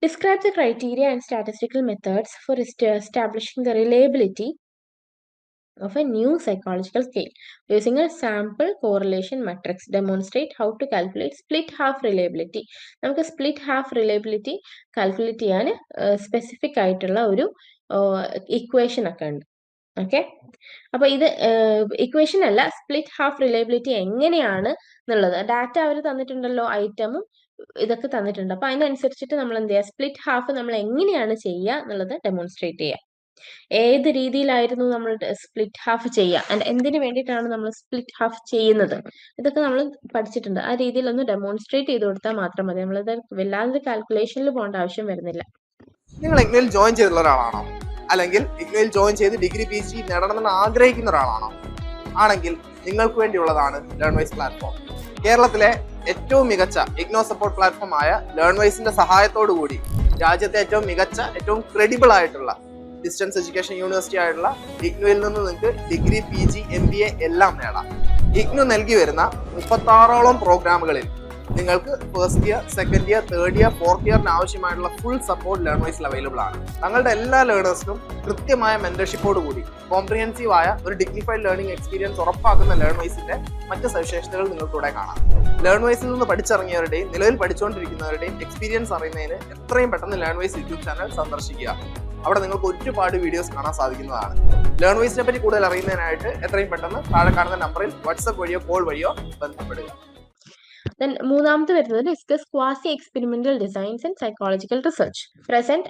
describe the criteria and statistical methods four establishing the reliability of a new psychological scale using a sample correlation matrix. Demonstrate how to calculate split half reliability. നമുക്ക് split half reliability കാൽക്കുലേറ്റ് ചെയ്യാൻ specific ആയിട്ടുള്ള ഒരു equation ഒക്കെ ഉണ്ട്. Okay, അപ്പൊ ഇത് equation അല്ല, split half reliability എങ്ങനെയാണ് എന്നുള്ളത് ഡാറ്റ അവർ തന്നിട്ടുണ്ടല്ലോ, ഐറ്റമും ഇതൊക്കെ തന്നിട്ടുണ്ട്. അപ്പൊ അതിനനുസരിച്ചിട്ട് നമ്മൾ എന്ത് ചെയ്യുക, സ്പ്ലിറ്റ് ഹാഫ് നമ്മൾ എങ്ങനെയാണ് ചെയ്യുക എന്നുള്ളത് ഡെമോൺസ്ട്രേറ്റ് ചെയ്യുക. ഏത് രീതിയിലായിരുന്നു നമ്മൾ സ്പ്ലിറ്റ് ഹാഫ് ചെയ്യുക, ആൻഡ് എന്തിനു വേണ്ടിയിട്ടാണ് നമ്മൾ സ്പ്ലിറ്റ് ഹാഫ് ചെയ്യുന്നത്, ഇതൊക്കെ നമ്മൾ പഠിച്ചിട്ടുണ്ട്. ആ രീതിയിൽ ഒന്ന് ഡെമോൺസ്ട്രേറ്റ് ചെയ്ത് കൊടുത്താൽ മാത്രം മതി. നമ്മളത് വല്ലാതെ കാൽക്കുലേഷനിൽ പോകേണ്ട ആവശ്യം വരുന്നില്ല. നിങ്ങൾ ഇഗ്നോയിൽ ജോയിൻ ചെയ്തിട്ടുള്ള ഒരാളാണോ, അല്ലെങ്കിൽ ഇഗ്നോയിൽ ജോയിൻ ചെയ്ത് ഡിഗ്രി PhD നേടണമെന്ന് ആഗ്രഹിക്കുന്ന ഒരാളാണോ? ആണെങ്കിൽ നിങ്ങൾക്ക് വേണ്ടിയുള്ളതാണ് ലേൺവൈസ് പ്ലാറ്റ്ഫോം. കേരളത്തിലെ ഏറ്റവും മികച്ച ഇഗ്നോ സപ്പോർട്ട് പ്ലാറ്റ്ഫോം ആയ ലേൺവൈസിന്റെ സഹായത്തോടു കൂടി രാജ്യത്തെ ഏറ്റവും മികച്ച, ഏറ്റവും ക്രെഡിബിൾ ആയിട്ടുള്ള ഡിസ്റ്റൻസ് എഡ്യൂക്കേഷൻ യൂണിവേഴ്സിറ്റി ആയിട്ടുള്ള ഇഗ്നുവിൽ നിന്ന് നിങ്ങൾക്ക് ഡിഗ്രി PG MBA എല്ലാം നേടാം. ഇഗ്നു നൽകി വരുന്ന 36ഓളം പ്രോഗ്രാമുകളിൽ നിങ്ങൾക്ക് first year, second year, third year, fourth ഇയറിന് ആവശ്യമായിട്ടുള്ള ഫുൾ സപ്പോർട്ട് ലേൺവൈസിൽ അവൈലബിൾ ആണ്. തങ്ങളുടെ എല്ലാ ലേണേഴ്സിനും കൃത്യമായ മെന്റർഷിപ്പോട് കൂടി കോംപ്രിഹെൻസീവ് ആയ ഒരു ഡിഗ്നിഫൈഡ് ലേണിംഗ് എക്സ്പീരിയൻസ് ഉറപ്പാക്കുന്ന ലേൺവൈസിന്റെ മറ്റ് സവിശേഷതകൾ നിങ്ങൾക്ക് ഇവിടെ കാണാം. ലേൺവൈസിൽ നിന്ന് പഠിച്ചിറങ്ങിയവരുടെയും നിലവിൽ പഠിച്ചുകൊണ്ടിരിക്കുന്നവരുടെയും എക്സ്പീരിയൻസ് അറിയുന്നതിന് എത്രയും പെട്ടെന്ന് ലേൺവൈസ് യൂട്യൂബ് ചാനൽ സന്ദർശിക്കുക. അവിടെ നിങ്ങൾക്ക് ഒരുപാട് വീഡിയോസ് കാണാൻ സാധിക്കുന്നതാണ്. ലേൺവൈസിനെ പറ്റി കൂടുതൽ അറിയുന്നതിനായിട്ട് എത്രയും പെട്ടെന്ന് താഴെ കാണുന്ന നമ്പറിൽ വാട്സ്ആപ്പ് വഴിയോ കോൾ വഴിയോ ബന്ധപ്പെടുക. Then മൂന്നാമത്തെ വരുന്നത് discuss quasi experimental designs and psychological research. Present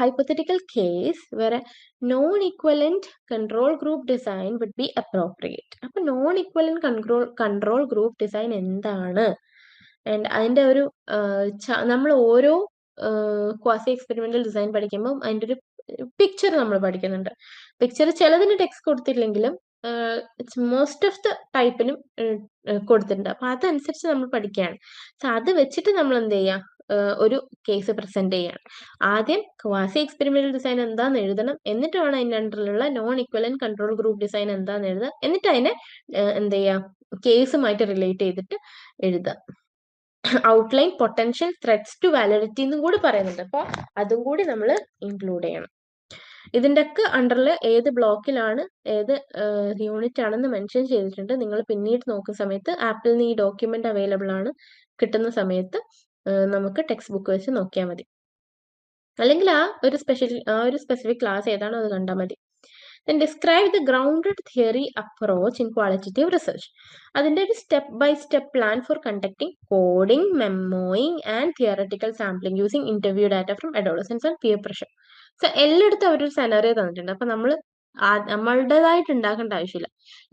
hypothetical case where a non-equivalent control group design would be appropriate. അപ്പോൾ non-equivalent control group design എന്താണ്, ആൻഡ് അതിന്റെ ഒരു നമ്മൾ ഓരോ ക്വാസി എക്സ്പെരിമെന്റൽ ഡിസൈൻ പഠിക്കുമ്പോൾ അതിന്റെ ഒരു പിക്ചർ നമ്മൾ പഠിക്കുന്നുണ്ട്. പിക്ചർ ചിലതിന് ടെക്സ്റ്റ് കൊടുത്തില്ലെങ്കിലും മോസ്റ്റ് ഓഫ് ദ ടൈപ്പിനും കൊടുത്തിട്ടുണ്ട്. അപ്പൊ അതനുസരിച്ച് നമ്മൾ പഠിക്കുകയാണ്. സോ അത് വെച്ചിട്ട് നമ്മൾ എന്ത് ചെയ്യാം, ഒരു കേസ് പ്രസന്റ് ചെയ്യാണ്. ആദ്യം ക്വാസി എക്സ്പെരിമെന്റൽ ഡിസൈൻ എന്താന്ന് എഴുതണം, എന്നിട്ട് വേണം അതിന്റെ അണ്ടറിലുള്ള non equivalent control group design എന്താന്ന് എഴുതുക, എന്നിട്ട് അതിനെ എന്ത് ചെയ്യാം, കേസുമായിട്ട് റിലേറ്റ് ചെയ്തിട്ട് എഴുതുക. Outline potential threats to validity എന്നും കൂടി പറയുന്നുണ്ട്. അപ്പൊ അതും കൂടി നമ്മൾ ഇൻക്ലൂഡ് ചെയ്യണം. ഇതിന്റെ ഒക്കെ അണ്ടറിൽ ഏത് ബ്ലോക്കിലാണ് ഏത് യൂണിറ്റ് ആണെന്ന് മെൻഷൻ ചെയ്തിട്ടുണ്ട്. നിങ്ങൾ പിന്നീട് നോക്കുന്ന സമയത്ത് ആപ്പിൽ നിന്ന് ഈ ഡോക്യുമെന്റ് അവൈലബിൾ ആണ്. കിട്ടുന്ന സമയത്ത് നമുക്ക് ടെക്സ്റ്റ് ബുക്ക് വെച്ച് നോക്കിയാൽ മതി, അല്ലെങ്കിൽ ആ ഒരു സ്പെസിഫിക് ക്ലാസ് ഏതാണോ അത് കണ്ടാൽ മതി. Then describe the grounded theory approach in qualitative research. അതിന്റെ ഒരു step by step plan for conducting coding, memoing and theoretical sampling using interview data from adolescence and peer pressure. So എല്ലായിടത്തും അവരൊരു സെനറിയോ തന്നിട്ടുണ്ട്. അപ്പൊ നമ്മൾ നമ്മളുടേതായിട്ട് ഉണ്ടാക്കേണ്ട ആവശ്യമില്ല.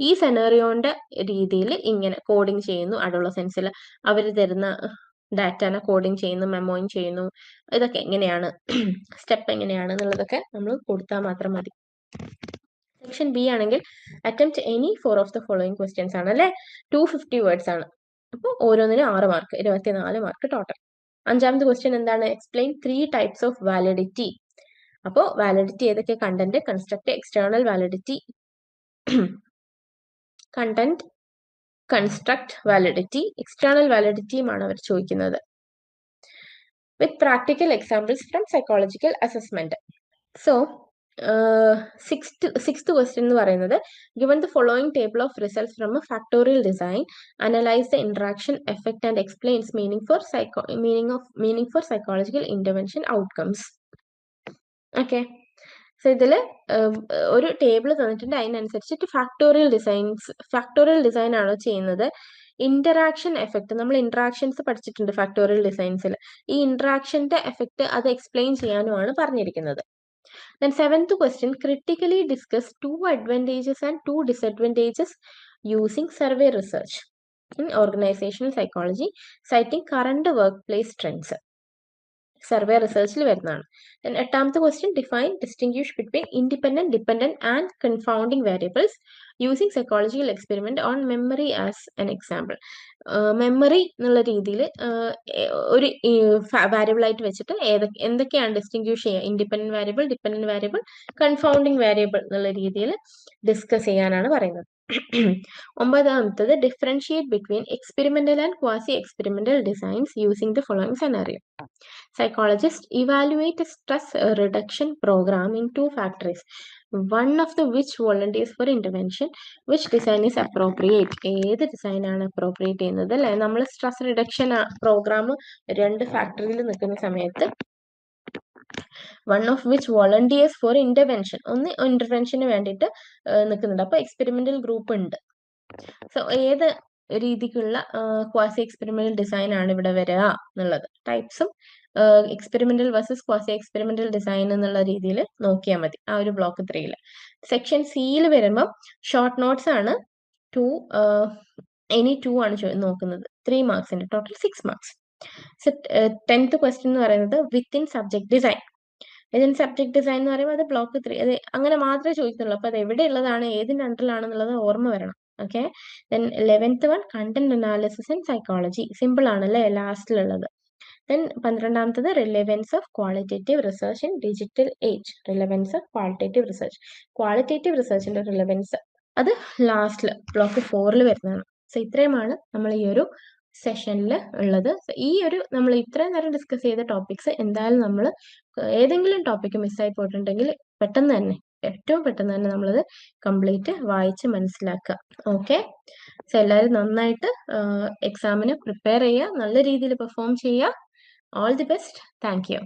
ഈ സെനറിയോന്റെ രീതിയിൽ ഇങ്ങനെ കോഡിങ് ചെയ്യുന്നു, അഡോളസൻസിൽ അവർ തരുന്ന ഡാറ്റാനെ കോഡിങ് ചെയ്യുന്നു, മെമ്മോയിങ് ചെയ്യുന്നു, ഇതൊക്കെ എങ്ങനെയാണ്, സ്റ്റെപ്പ് എങ്ങനെയാണ് എന്നുള്ളതൊക്കെ നമ്മൾ കൊടുത്താൽ മാത്രം മതി. സെക്ഷൻ ബി ആണെങ്കിൽ attempt any 4 of the following questions ആണ് അല്ലെ. 250 വേർഡ്സ് ആണ്. അപ്പോൾ ഓരോന്നിനും 6 മാർക്ക്, 24 മാർക്ക് ടോട്ടൽ. അഞ്ചാമത്തെ ക്വസ്റ്റ്യൻ എന്താണ്, എക്സ്പ്ലെയിൻ 3 ടൈപ്സ് ഓഫ് വാലിഡിറ്റി. അപ്പോൾ വാലിഡിറ്റി ഏതൊക്കെ, content, construct, external validity, content, construct, validity, external വാലിഡിറ്റിയുമാണ് അവർ ചോദിക്കുന്നത്. With practical examples from psychological assessment. So sixth question എന്ന് പറയുന്നത്, given the following table of results from a factorial design, analyze the interaction effect and explains meaning for psychological intervention outcomes. Okay, so ഇതില് ഒരു table തന്നിട്ടുണ്ട്. അതിനനുസരിച്ചിട്ട് factorial design ആണോ ചെയ്യുന്നത്, interaction effect, നമ്മൾ interactions പഠിച്ചിട്ടുണ്ട് ഫാക്ടോറിയൽ ഡിസൈൻസിൽ. ഈ ഇന്ററാക്ഷന്റെ എഫക്ട് അത് എക്സ്പ്ലെയിൻ ചെയ്യാനുമാണ് പറഞ്ഞിരിക്കുന്നത്. Then 7th question, critically discuss 2 advantages and 2 disadvantages using survey research in organizational psychology, citing current workplace trends. Survey റിസർച്ചിൽ വരുന്നതാണ്. Then 8th question, define, distinguish between independent, dependent and confounding variables using psychological experiment on memory as an example. Memory എന്നുള്ള രീതിയിൽ ഒരു variable ആയിട്ട് വെച്ചിട്ട് എന്തൊക്കെയാണ് distinguish ചെയ്യുക, independent variable, dependent variable, confounding variable എന്നുള്ള രീതിയിൽ ഡിസ്കസ് ചെയ്യാനാണ് പറയുന്നത്. 9th, differentiate between experimental and quasi experimental designs using the following scenario. Psychologists evaluate a stress reduction program in 2 factories, one of the which volunteers for intervention. Which design is appropriate? ഏത് design ആണ് appropriate ചെയ്യുന്നത് അല്ലെ. നമ്മൾ stress reduction programme 2 ഫാക്ടറിയിൽ നിൽക്കുന്ന സമയത്ത് one of which volunteers for intervention, ഒന്ന് ഇന്റർവെൻഷന് വേണ്ടിയിട്ട് നിൽക്കുന്നുണ്ട്. അപ്പൊ എക്സ്പെരിമെന്റൽ ഗ്രൂപ്പ് ഉണ്ട്. സോ ഏത് രീതിക്കുള്ള ക്വാസി എക്സ്പെരിമെന്റൽ ഡിസൈൻ ആണ് ഇവിടെ വരിക എന്നുള്ളത്. ടൈപ്സും experimental versus quasi experimental design എന്നുള്ള രീതിയിൽ നോക്കിയാൽ മതി ആ ഒരു ബ്ലോക്ക് 3. സെക്ഷൻ സിയിൽ വരുമ്പോൾ ഷോർട്ട് നോട്ട്സ് ആണ് 2 എനി 2 ആണ് നോക്കുന്നത്. 3 മാർക്സിന്റെ ടോട്ടൽ 6 മാർക്സ്. 10th ക്വസ്റ്റ്യൻ എന്ന് പറയുന്നത് within subject design. Within subject design എന്ന് പറയുമ്പോൾ അത് ബ്ലോക്ക് 3 അത് അങ്ങനെ മാത്രമേ ചോദിക്കുന്നുള്ളൂ. അപ്പൊ അത് എവിടെ ഉള്ളതാണ് ഏതിന്റെ അണ്ടറിലാണെന്നുള്ളത് ഓർമ്മ വരണം. Okay. Then 11th one content analysis and psychology. Simple ആണല്ലേ ലാസ്റ്റിലുള്ളത്. ദെൻ 12ാമത്തത് relevance of qualitative research in digital age. Relevance of qualitative research. ക്വാളിറ്റേറ്റീവ് റിസർച്ചിന്റെ റിലവൻസ് അത് ലാസ്റ്റിൽ ബ്ലോക്ക് 4 വരുന്നതാണ്. സോ ഇത്രയുമാണ് നമ്മൾ ഈ ഒരു സെഷനിൽ ഉള്ളത്. ഈ ഒരു നമ്മൾ ഇത്രയും നേരം ഡിസ്കസ് ചെയ്ത ടോപ്പിക്സ് എന്തായാലും നമ്മൾ ഏതെങ്കിലും ടോപ്പിക്ക് മിസ്സായി പോയിട്ടുണ്ടെങ്കിൽ പെട്ടെന്ന് തന്നെ ഏറ്റവും പെട്ടെന്ന് തന്നെ നമ്മളത് കംപ്ലീറ്റ് വായിച്ച് മനസ്സിലാക്കുക. ഓക്കെ. സോ എല്ലാവരും നന്നായിട്ട് എക്സാമിന് പ്രിപ്പയർ ചെയ്യുക, നല്ല രീതിയിൽ പെർഫോം ചെയ്യുക. All the best. Thank you.